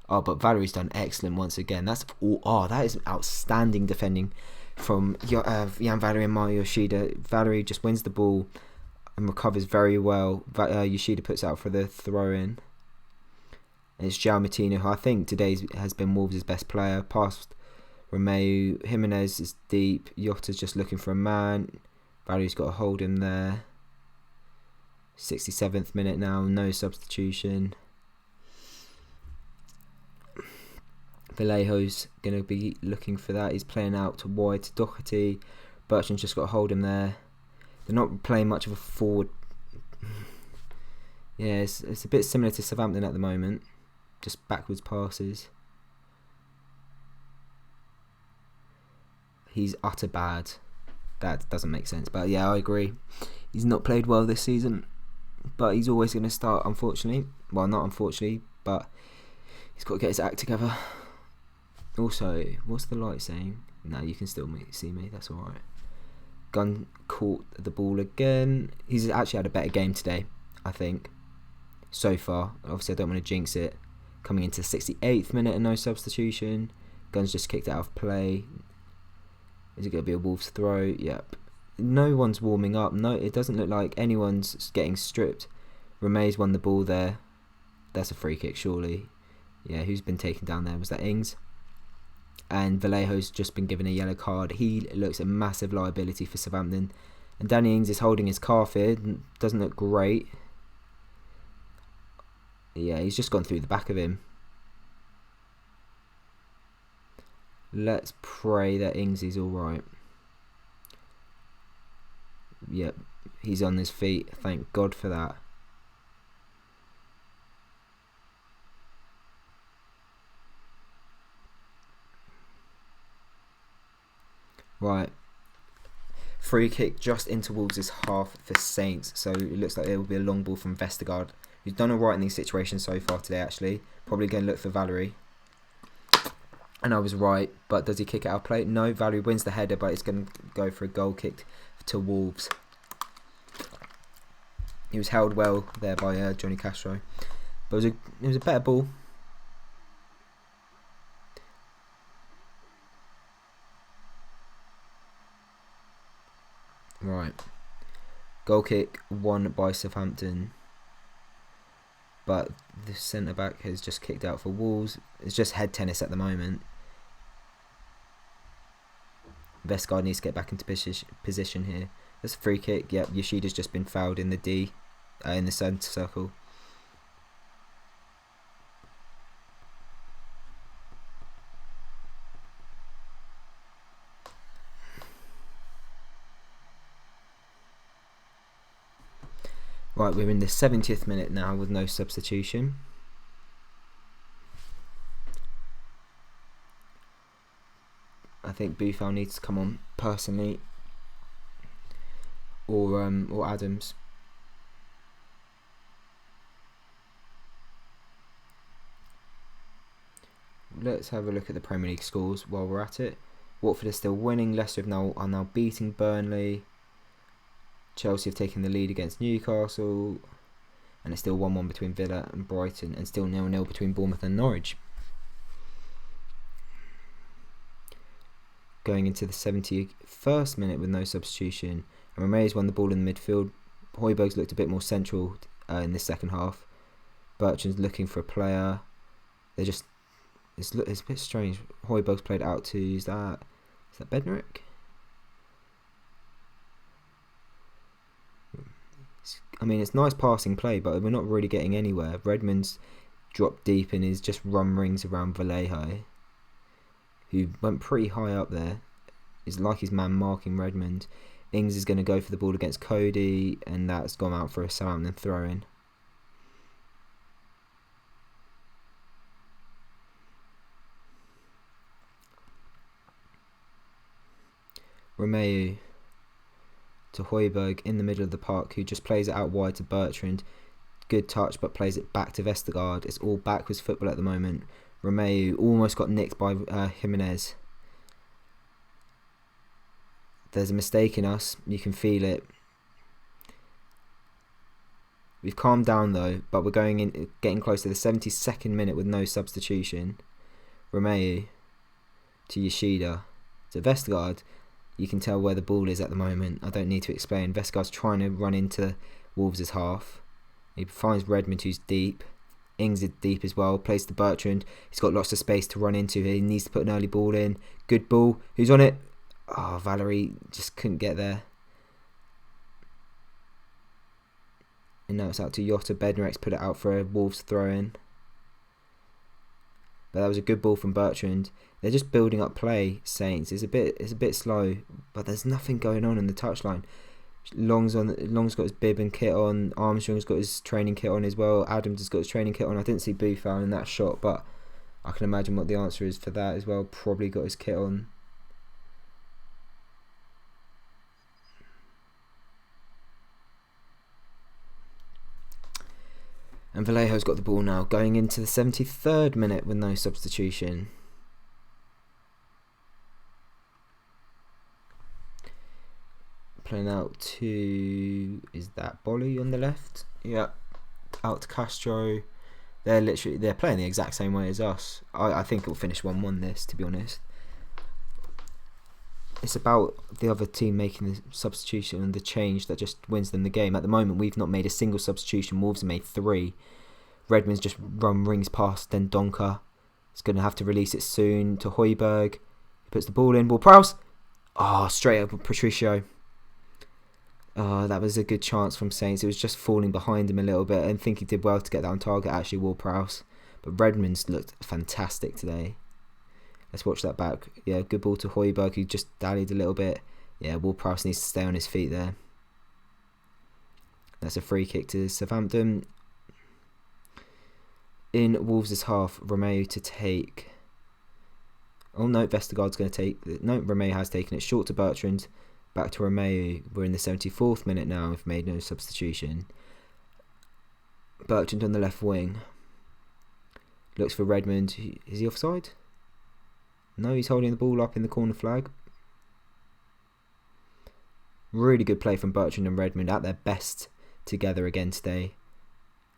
Oh, but Valerie's done excellent once again. That is outstanding defending from Jan Valerie and Mario Yoshida. Valerie just wins the ball and recovers very well. Yoshida puts out for the throw in. And it's João Martino, who I think today has been Wolves' best player. Past Romeo, Jimenez is deep. Jota's just looking for a man. Valerie's got to hold him there. 67th minute now, no substitution. Vallejo's going to be looking for that. He's playing out to wide to Doherty. Bertrand's just got to hold him there. They're not playing much of a forward. Yeah, it's a bit similar to Southampton at the moment. Just backwards passes. He's utter bad. That doesn't make sense. But yeah, I agree. He's not played well this season, but he's always going to start, unfortunately. Well, not unfortunately, but he's got to get his act together. Also, what's the light saying? No, you can still see me. That's all right. Gunn caught the ball again. He's actually had a better game today, I think, so far. Obviously, I don't want to jinx it. Coming into the 68th minute and no substitution. Gunn's just kicked it out of play. Is it going to be a Wolves throw? Yep. No one's warming up. No, it doesn't look like anyone's getting stripped. Reme's won the ball there. That's a free kick, surely. Yeah, who's been taken down there? Was that Ings? And Vallejo's just been given a yellow card. He looks a massive liability for Southampton. And Danny Ings is holding his calf here. Doesn't look great. Yeah, he's just gone through the back of him. Let's pray that Ings is alright. Yep, he's on his feet. Thank God for that. Right. Free kick just into Wolves' half for Saints. So it looks like it will be a long ball from Vestergaard, who's done alright in these situations so far today, actually. Probably going to look for Valerie. And I was right, but does he kick it out of play? No, Valerie wins the header, but it's going to go for a goal kick to Wolves. He was held well there by Johnny Castro. But it was a better ball. Right. Goal kick won by Southampton. But the centre-back has just kicked out for Wolves. It's just head tennis at the moment. Vestergaard needs to get back into position here. That's a free kick. Yep, Yoshida's just been fouled in the D, in the centre circle. Right, we're in the 70th minute now with no substitution. I think Buffon needs to come on personally, or Adams. Let's have a look at the Premier League scores while we're at it. Watford are still winning. Leicester are now beating Burnley. Chelsea have taken the lead against Newcastle, and it's still 1-1 between Villa and Brighton, and still 0-0 between Bournemouth and Norwich. Going into the 71st minute with no substitution, and Ramirez won the ball in the midfield. Højbjerg's looked a bit more central in the second half. Bertrand's looking for a player. It's a bit strange. Højbjerg's played out to is that Bednarek? I mean, it's nice passing play, but we're not really getting anywhere. Redmond's dropped deep and is just run rings around Vallejo, who went pretty high up there. It's like his man marking Redmond. Ings is going to go for the ball against Cody, and that's gone out for a Southampton throw-in. Romeu to Højbjerg in the middle of the park, who just plays it out wide to Bertrand. Good touch, but plays it back to Vestergaard. It's all backwards football at the moment. Romeu almost got nicked by Jimenez. There's a mistake in us. You can feel it. We've calmed down though, but we're getting close to the 72nd minute with no substitution. Romeu to Yoshida to Vestergaard. You can tell where the ball is at the moment. I don't need to explain. Vestergaard's trying to run into Wolves' half. He finds Redmond, who's deep. Ings is deep as well. Plays to Bertrand. He's got lots of space to run into here. He needs to put an early ball in. Good ball. Who's on it? Oh, Valerie just couldn't get there. And now it's out to Jota. Bednarek's put it out for a Wolves throw-in. But that was a good ball from Bertrand. They're just building up play, Saints. It's a bit slow, but there's nothing going on in the touchline. Long's got his bib and kit on. Armstrong's got his training kit on as well. Adams has got his training kit on. I didn't see Buffon in that shot, but I can imagine what the answer is for that as well. Probably got his kit on. And Vallejo's got the ball now, going into the 73rd minute with no substitution. Playing out to... is that Bolly on the left? Yeah. Out to Castro. They're playing the exact same way as us. I think it will finish 1-1 this, to be honest. It's about the other team making the substitution and the change that just wins them the game. At the moment, we've not made a single substitution. Wolves have made 3. Redmond's just run rings past then Donker. He's going to have to release it soon to Højbjerg. He puts the ball in. Ward-Prowse. Oh, straight up with Patricio. Oh, that was a good chance from Saints. It was just falling behind him a little bit. I think he did well to get that on target, actually, Ward-Prowse. But Redmond's looked fantastic today. Let's watch that back. Yeah, good ball to Højbjerg, who just dallied a little bit. Yeah, Ward-Prowse needs to stay on his feet there. That's a free kick to Southampton. In Wolves' half, Romeo to take. Oh no, Vestergaard's going to take. No, Romeo has taken it. Short to Bertrand. Back to Romeo. We're in the 74th minute now. We've made no substitution. Bertrand on the left wing. Looks for Redmond. Is he offside? No, he's holding the ball up in the corner flag. Really good play from Bertrand and Redmond at their best together again today.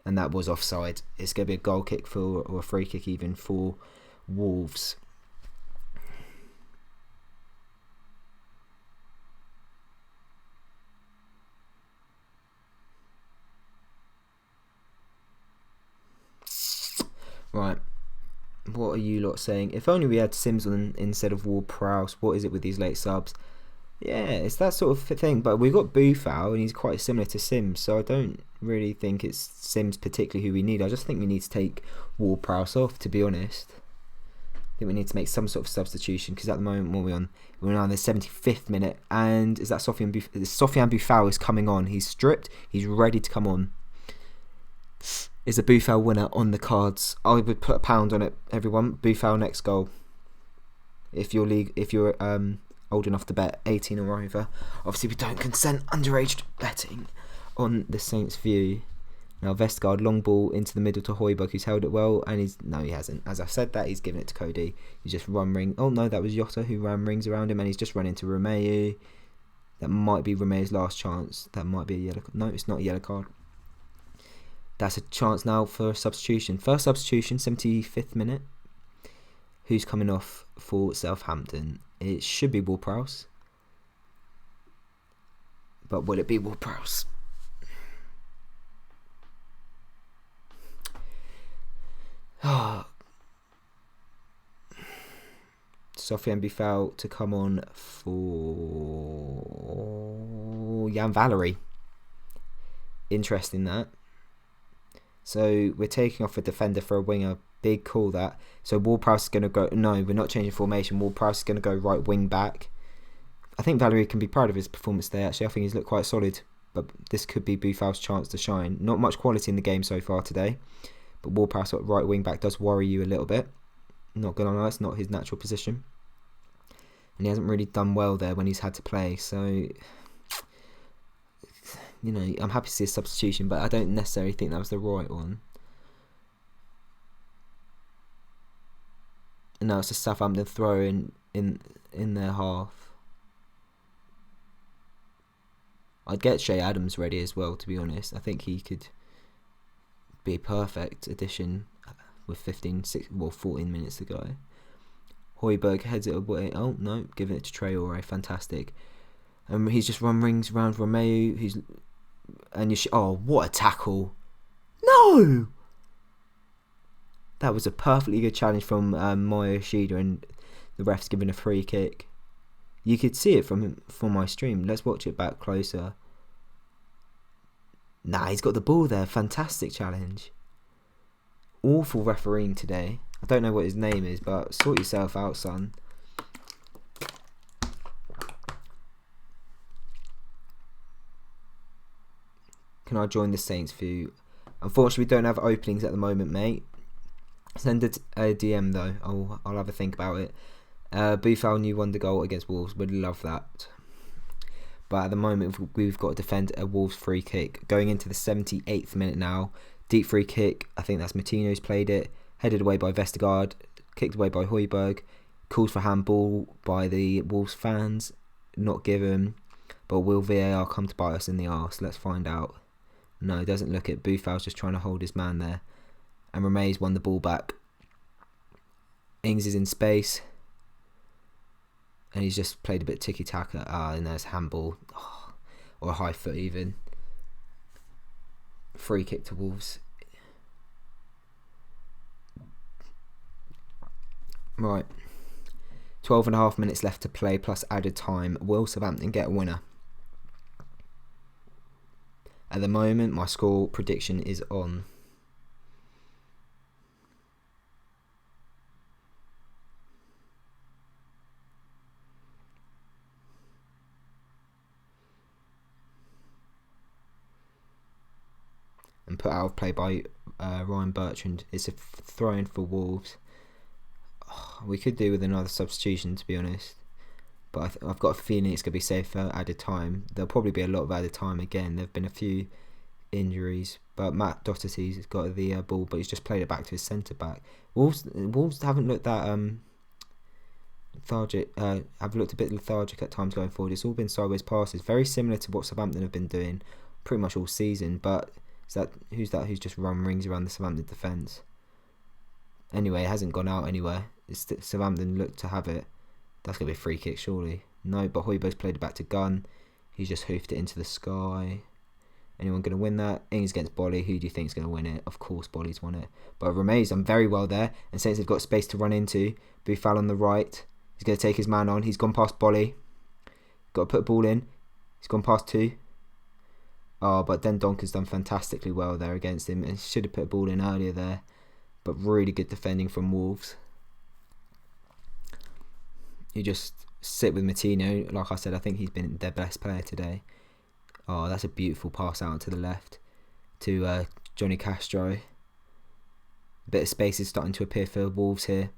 And that was offside. It's going to be a goal kick for, or a free kick even, for Wolves. Right. What are you lot saying? If only we had Sims on instead of Ward-Prowse. What is it with these late subs? Yeah, it's that sort of thing. But we've got Boufal, and he's quite similar to Sims. So I don't really think it's Sims particularly who we need. I just think we need to take Ward-Prowse off, to be honest. I think we need to make some sort of substitution. Because at the moment, what are we on? We're on the 75th minute. And is that Sofiane Boufal is coming on. He's stripped. He's ready to come on. Is a Boufal winner on the cards. I would put £1 on it, everyone. Boufal next goal. If you're old enough to bet, 18 or over. Obviously, we don't consent underage betting on the Saints' view. Now Vestergaard, long ball into the middle to Højbjerg, who's held it well, and he hasn't. As I said that, he's given it to Cody. He's just run ring. Oh no, that was Jota who ran rings around him, and he's just run into Romeo. That might be Romeo's last chance. That might be a yellow. No, it's not a yellow card. That's a chance now for a substitution. First substitution, 75th minute. Who's coming off for Southampton? It should be Ward-Prowse. But will it be Ward-Prowse? Sofiane Boufal to come on for Jan Valery. Interesting that. So we're taking off a defender for a winger. Big call that. So Ward-Prowse is going to go... No, we're not changing formation. Ward-Prowse is going to go right wing back. I think Valery can be proud of his performance there. Actually, I think he's looked quite solid. But this could be Boufal's chance to shine. Not much quality in the game so far today. But Ward-Prowse at right wing back does worry you a little bit. Not going to lie, it's not his natural position. And he hasn't really done well there when he's had to play. So... You know, I'm happy to see a substitution, but I don't necessarily think that was the right one. And now it's a Southampton throw in their half. I'd get Shea Adams ready as well, to be honest. I think he could be a perfect addition with 14 minutes to go. Højbjerg heads it away. Oh, no, giving it to Traore. Fantastic. He's just run rings around Romeo, oh, what a tackle! No! That was a perfectly good challenge from Maya Yoshida, and the ref's giving a free kick. You could see it from my stream. Let's watch it back closer. Nah, he's got the ball there. Fantastic challenge. Awful refereeing today. I don't know what his name is, but sort yourself out, son. Can I join the Saints view? Unfortunately, we don't have openings at the moment, mate. Send a DM though. I'll have a think about it. Boufal new wonder goal against Wolves. Would love that. But at the moment, we've got to defend a Wolves free kick. Going into the 78th minute now. Deep free kick. I think that's Martino's played it. Headed away by Vestergaard. Kicked away by Højbjerg. Called for handball by the Wolves fans. Not given. But will VAR come to bite us in the arse? Let's find out. No, doesn't look it. Bufal's just trying to hold his man there. And Reme's won the ball back. Ings is in space. And he's just played a bit tiki-taka. And there's handball. Oh, or a high foot even. Free kick to Wolves. Right. 12.5 minutes left to play plus added time. Will Southampton get a winner? At the moment, my score prediction is on. And put out of play by Ryan Bertrand. It's a throw-in for Wolves. Oh, we could do with another substitution, to be honest. But I've got a feeling it's going to be safer added time. There'll probably be a lot of added time again. There have been a few injuries. But Matt Doherty's got the ball, but he's just played it back to his centre-back. Wolves haven't looked that lethargic. Have looked a bit lethargic at times going forward. It's all been sideways passes. Very similar to what Southampton have been doing pretty much all season. But who's just run rings around the Southampton defence? Anyway, it hasn't gone out anywhere. Southampton look to have it. That's going to be a free kick, surely. No, but Højbjerg's played it back to Gunn. He's just hoofed it into the sky. Anyone going to win that? Ings against Bolly. Who do you think is going to win it? Of course, Bolly's won it. But Reme's done very well there. And since they've got space to run into, Bufal on the right. He's going to take his man on. He's gone past Bolly. Got to put a ball in. He's gone past 2. Oh, but Den Donk has done fantastically well there against him. And should have put a ball in earlier there. But really good defending from Wolves. You just sit with Martino. Like I said, I think he's been their best player today. Oh, that's a beautiful pass out to the left to Johnny Castro. A bit of space is starting to appear for Wolves here.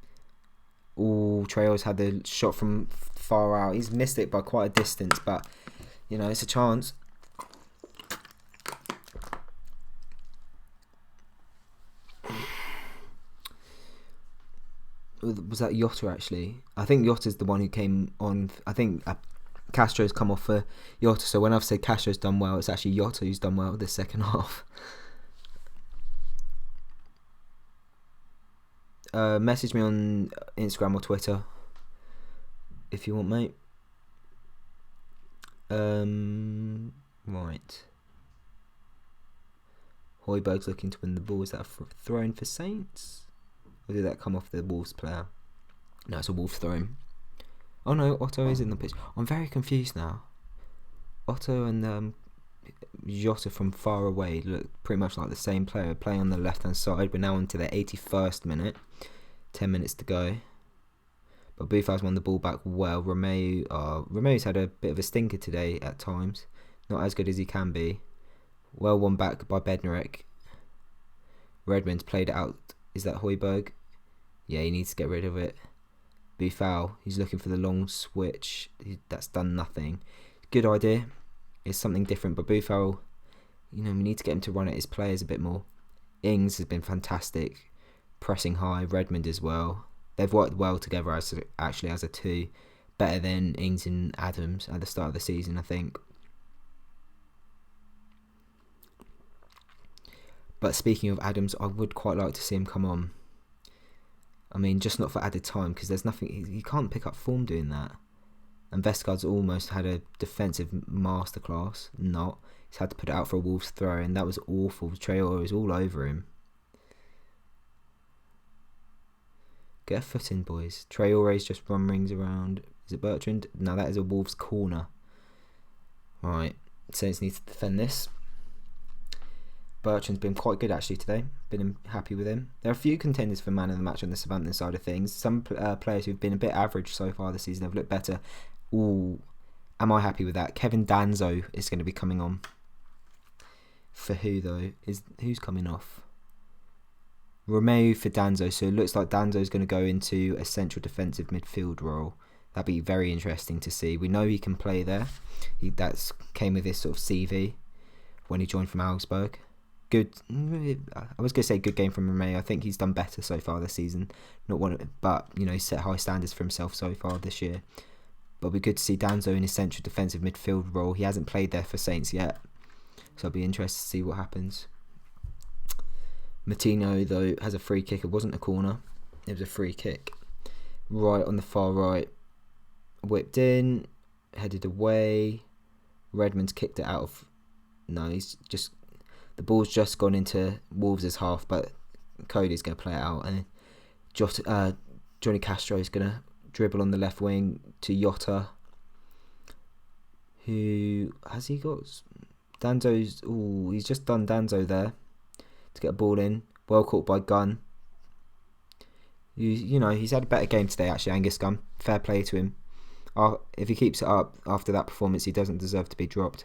Oh, Traor's had the shot from far out. He's missed it by quite a distance, but you know, it's a chance. Was that Jota actually? I think Jota's the one who came on. I think Castro's come off for Jota. So when I've said Castro's done well, it's actually Jota who's done well this second half. Message me on Instagram or Twitter if you want, mate. Right. Højbjerg's looking to win the ball. Is that a throw-in for Saints? Or did that come off the Wolves player? No, it's a Wolves throw-in. Oh no, Otto is in the pitch. I'm very confused now. Otto and Jota from far away look pretty much like the same player playing on the left-hand side. We're now into the 81st minute. 10 minutes to go. But Bufal's won the ball back well. Romeo's had a bit of a stinker today at times. Not as good as he can be. Well won back by Bednarek. Redmond's played it out. Is that Højbjerg? Yeah, he needs to get rid of it. Bufal, he's looking for the long switch. That's done nothing. Good idea. It's something different, but Bufal, we need to get him to run at his players a bit more. Ings has been fantastic. Pressing high. Redmond as well. They've worked well together as a two. Better than Ings and Adams at the start of the season, I think. But speaking of Adams, I would quite like to see him come on. I mean, just not for added time, because there's nothing... He can't pick up form doing that. And Vestergaard's almost had a defensive masterclass. Not. He's had to put it out for a Wolves throw, and that was awful. Traore is all over him. Get a foot in, boys. Traore's just run rings around. Is it Bertrand? No, that is a Wolves corner. Right. Saints need to defend this. Bertrand's been quite good actually today. Been happy with him. There are a few contenders for man of the match on the Southampton side of things. Some players who've been a bit average so far this season have looked better. Ooh, am I happy with that? Kevin Danzo is going to be coming on. For who though? Who's coming off? Romeu for Danzo. So it looks like Danzo's going to go into a central defensive midfield role. That'd be very interesting to see. We know he can play there. That's came with this sort of CV when he joined from Augsburg. good. I was going to say good game from Romeo. I think he's done better so far this season. Not one, but he's set high standards for himself so far this year. But it'll be good to see Danzo in his central defensive midfield role. He hasn't played there for Saints yet, so I'll be interested to see what happens. Martino, though, has a free kick. It wasn't a corner. It was a free kick. Right on the far right. Whipped in. Headed away. Redmond's kicked it out of... No, he's just... The ball's just gone into Wolves' half, but Cody's going to play it out. And Johnny Castro's going to dribble on the left wing to Jota. Who... Has he got... Danzo's... Ooh, he's just done Danzo there to get a ball in. Well caught by Gunn. He's had a better game today, actually, Angus Gunn. Fair play to him. If he keeps it up after that performance, he doesn't deserve to be dropped.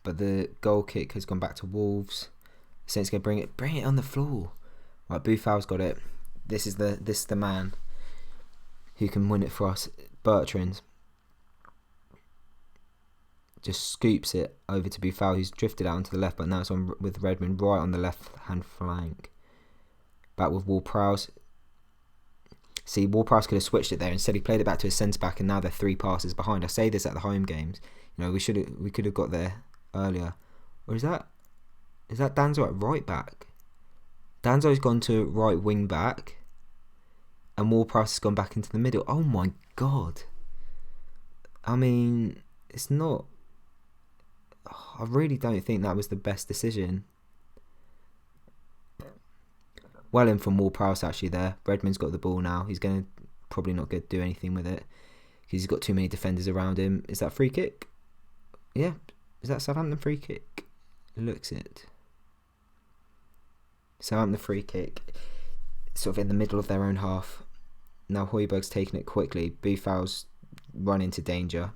But the goal kick has gone back to Wolves. Saints going to bring it on the floor. Right, Bufal's got it. This is the man who can win it for us. Bertrand just scoops it over to Bufal, who's drifted out onto the left, but now it's on with Redmond right on the left-hand flank. Back with Ward-Prowse. See, Ward-Prowse could have switched it there. Instead, he played it back to his centre-back, and now they're 3 passes behind. I say this at the home games. We could have got there earlier. Or is that Danzo at right back? Danzo's gone to right wing back, and Ward-Prowse has gone back into the middle. Oh my god! I mean, it's not. I really don't think that was the best decision. Well in from Ward-Prowse actually there. Redmond's got the ball now. He's going to probably not get do anything with it because he's got too many defenders around him. Is that free kick? Yeah. Is that Southampton free kick? Looks it. Southampton free kick. Sort of in the middle of their own half. Now Højbjerg's taking it quickly. Bufal's run into danger.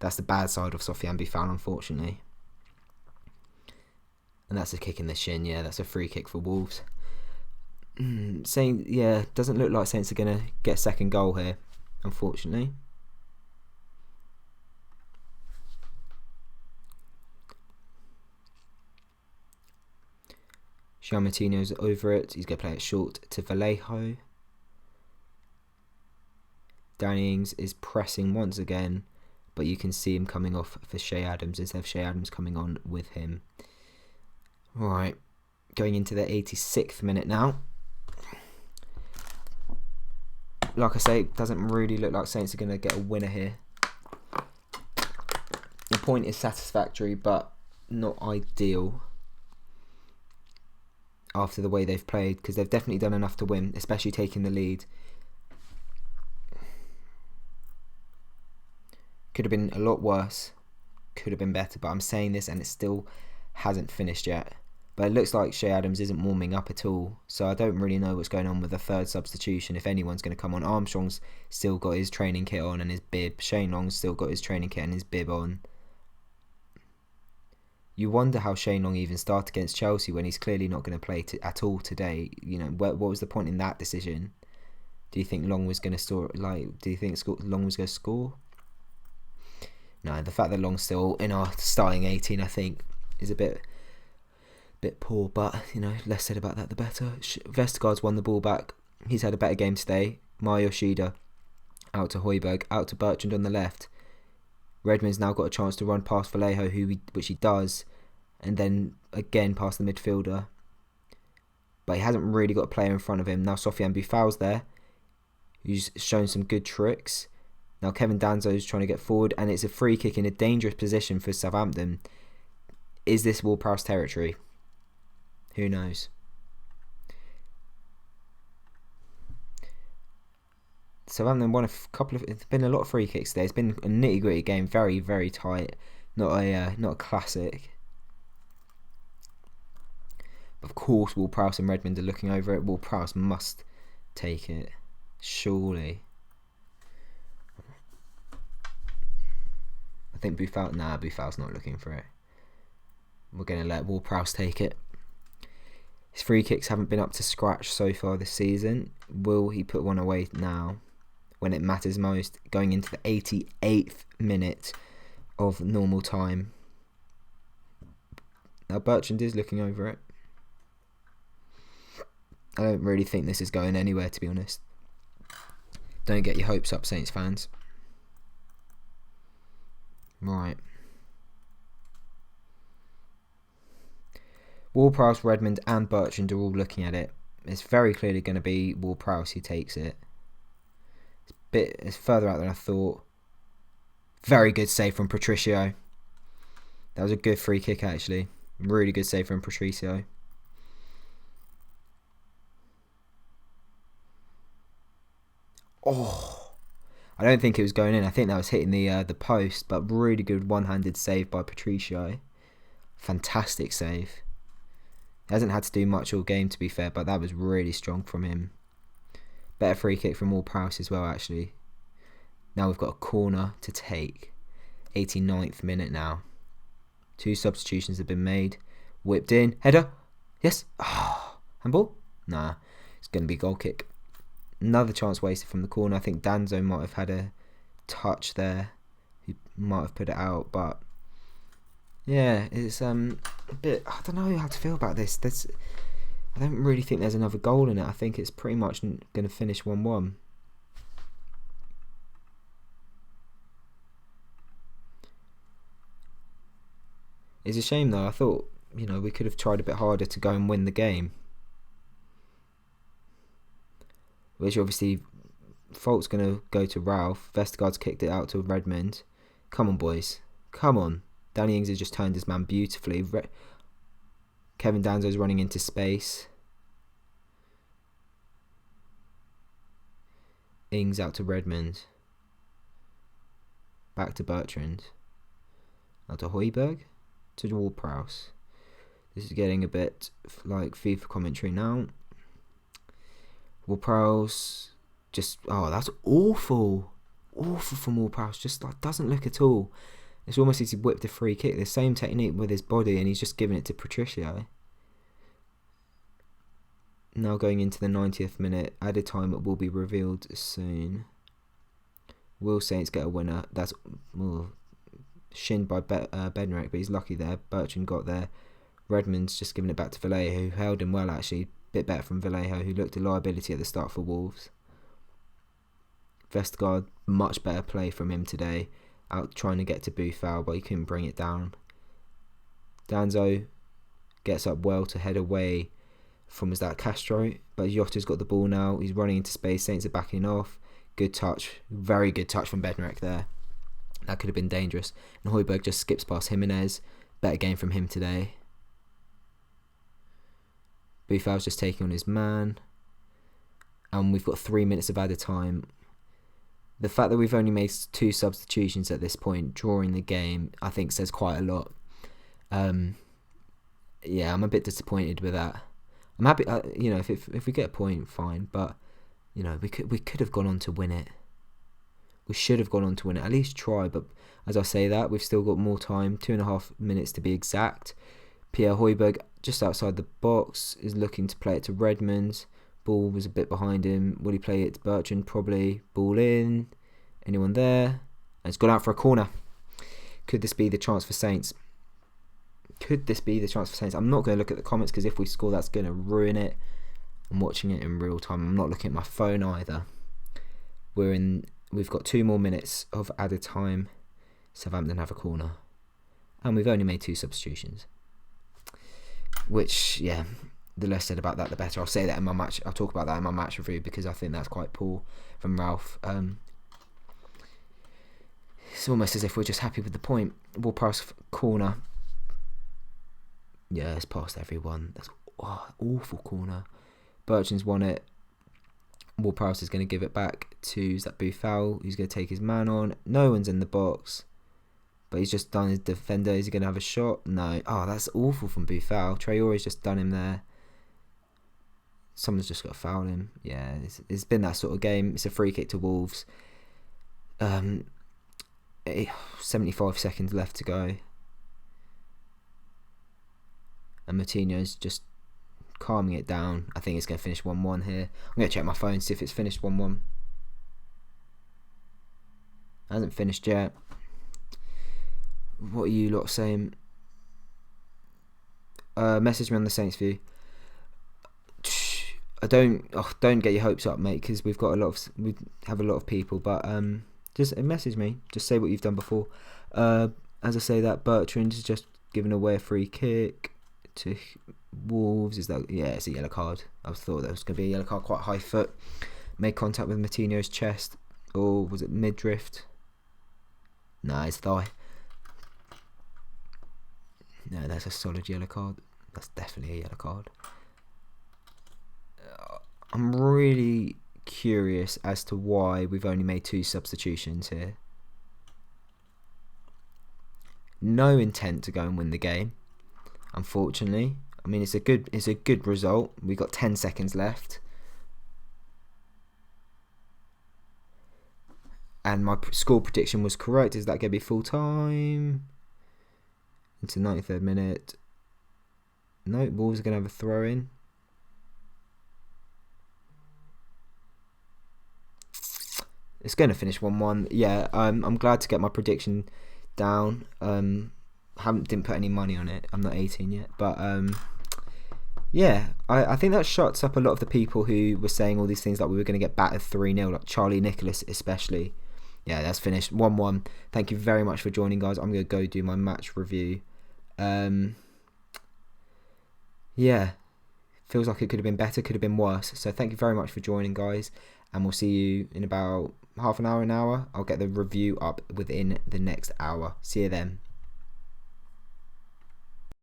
That's the bad side of Sofiane Boufal, unfortunately. And that's a kick in the shin. Yeah, that's a free kick for Wolves. Doesn't look like Saints are going to get a second goal here, unfortunately. Jean Martino's over it. He's going to play it short to Vallejo. Danny Ings is pressing once again, but you can see him coming off for Shea Adams instead of Shea Adams coming on with him. Right, going into the 86th minute now. Like I say, it doesn't really look like Saints are going to get a winner here. The point is satisfactory, but not ideal after the way they've played, because they've definitely done enough to win, especially taking the lead. Could have been a lot worse, could have been better, but I'm saying this and it still hasn't finished yet. But it looks like Shea Adams isn't warming up at all, so I don't really know what's going on with the third substitution, if anyone's going to come on. Armstrong's still got his training kit on and his bib. Shane Long's still got his training kit and his bib on. You wonder how Shane Long even started against Chelsea when he's clearly not going to play at all today. What was the point in that decision? Do you think Long was going to Long was going to score? No, the fact that Long's still in our starting 18, I think, is a bit poor. But less said about that, the better. Vestergaard's won the ball back. He's had a better game today. Yoshida out to Højbjerg, out to Bertrand on the left. Redmond's now got a chance to run past Vallejo, which he does, and then again past the midfielder. But he hasn't really got a player in front of him. Now Sofiane Boufal's there, who's shown some good tricks. Now Kevin Danzo's trying to get forward, and it's a free kick in a dangerous position for Southampton. Is this Ward-Prowse territory? Who knows? Southampton won a couple of. It's been a lot of free kicks today. It's been a nitty gritty game, very very tight. Not a classic. Of course, Ward-Prowse and Redmond are looking over it. Ward-Prowse must take it, surely. I think Boufal's not looking for it. We're going to let Ward-Prowse take it. His free kicks haven't been up to scratch so far this season. Will he put one away now when it matters most, going into the 88th minute of normal time? Now Bertrand is looking over it. I don't really think this is going anywhere, to be honest. Don't get your hopes up, Saints fans. Right. Ward-Prowse, Redmond and Bertrand are all looking at it. It's very clearly going to be Ward-Prowse who takes it. It's further out than I thought. Very good save from Patricio. That was a good free kick, actually. Really good save from Patricio. Oh, I don't think it was going in. I think that was hitting the post, but really good one-handed save by Patricio. Fantastic save. He hasn't had to do much all game, to be fair, but that was really strong from him. Better free kick from Ward-Prowse as well, actually. Now we've got a corner to take. 89th minute now. 2 substitutions have been made. Whipped in. Header. Yes. Oh, handball? Nah. It's going to be goal kick. Another chance wasted from the corner. I think Danzo might have had a touch there. He might have put it out, but yeah, it's a bit. I don't know how to feel about this. I don't really think there's another goal in it. I think it's pretty much going to finish 1-1. It's a shame though. I thought, we could have tried a bit harder to go and win the game. Which obviously, fault's going to go to Ralph. Vestergaard's kicked it out to Redmond. Come on, boys. Come on. Danny Ings has just turned his man beautifully. Kevin Danzo's running into space. Ings out to Redmond. Back to Bertrand. Now to Højbjerg. To Ward-Prowse. This is getting a bit like FIFA commentary now. Ward-Prowse just... Oh, that's awful. Awful from Ward-Prowse. Just doesn't look at all. It's almost as he whipped a free kick. The same technique with his body, and he's just giving it to Patricio. Now going into the 90th minute. Added time, it will be revealed soon. Will Saints get a winner? That's shinned by Bednarek, but he's lucky there. Bertrand got there. Redmond's just giving it back to Vallejo, who held him well actually. Bit better from Vallejo, who looked a liability at the start for Wolves. Vestergaard, much better play from him today. Out trying to get to Buffal, but he couldn't bring it down. Danzo gets up well to head away from, is that Castro? But Jota's got the ball now. He's running into space. Saints are backing off. Good touch. Very good touch from Bednarek there. That could have been dangerous. And Højbjerg just skips past Jimenez. Better game from him today. Buffal's just taking on his man. And we've got 3 minutes of added time. The fact that we've only made 2 substitutions at this point during the game, I think says quite a lot. Yeah, I'm a bit disappointed with that. I'm happy, if we get a point, fine. But we could have gone on to win it. We should have gone on to win it. At least try. But as I say that, we've still got more time. 2.5 minutes to be exact. Pierre Højbjerg, just outside the box, is looking to play it to Redmond. Ball was a bit behind him. Will he play it to Bertrand? Probably. Ball in. Anyone there? And it's gone out for a corner. Could this be the chance for Saints? Could this be the chance for Saints? I'm not going to look at the comments because if we score, that's going to ruin it. I'm watching it in real time. I'm not looking at my phone either. We've got 2 more minutes of added time. Southampton have a corner. And we've only made 2 substitutions. Which, yeah, the less said about that, the better. I'll say that in my match. I'll talk about that in my match review because I think that's quite poor from Ralph. It's almost as if we're just happy with the point. Ward-Prowse corner. Yeah, it's past everyone. That's awful corner. Bertrand's won it. Ward-Prowse is going to give it back to Buffal, who's going to take his man on. No one's in the box. But he's just done his defender. Is he going to have a shot? No. Oh, that's awful from Buffal. Traore's just done him there. Someone's just got to foul him. Yeah, it's been that sort of game. It's a free kick to Wolves. 75 seconds left to go. And Martinho's just calming it down. I think it's going to finish 1-1 here. I'm going to check my phone, see if it's finished 1-1. Hasn't finished yet. What are you lot saying? Message me on the Saints View. Don't get your hopes up, mate, because we have a lot of people. But just message me. Just say what you've done before. As I say that, Bertrand's just given away a free kick to Wolves. Is that? Yeah, it's a yellow card. I thought that was going to be a yellow card. Quite high foot. Made contact with Martinho's chest. Or was it midriff? Nah, his thigh. No, that's a solid yellow card. That's definitely a yellow card. I'm really curious as to why we've only made 2 substitutions here. No intent to go and win the game, unfortunately. I mean, it's a good result. We've got 10 seconds left. And my score prediction was correct. Is that going to be full time? Into 93rd minute. No, Wolves are going to have a throw in. It's going to finish 1-1. Yeah, I'm glad to get my prediction down. Didn't put any money on it. I'm not 18 yet, but yeah, I think that shuts up a lot of the people who were saying all these things like we were going to get battered 3-0, like Charlie Nicholas especially. Yeah, that's finished 1-1. Thank you very much for joining, guys. I'm going to go do my match review. Yeah, feels like it could have been better, could have been worse. So thank you very much for joining, guys, and we'll see you in about half an hour, an hour. I'll get the review up within the next hour. See you then.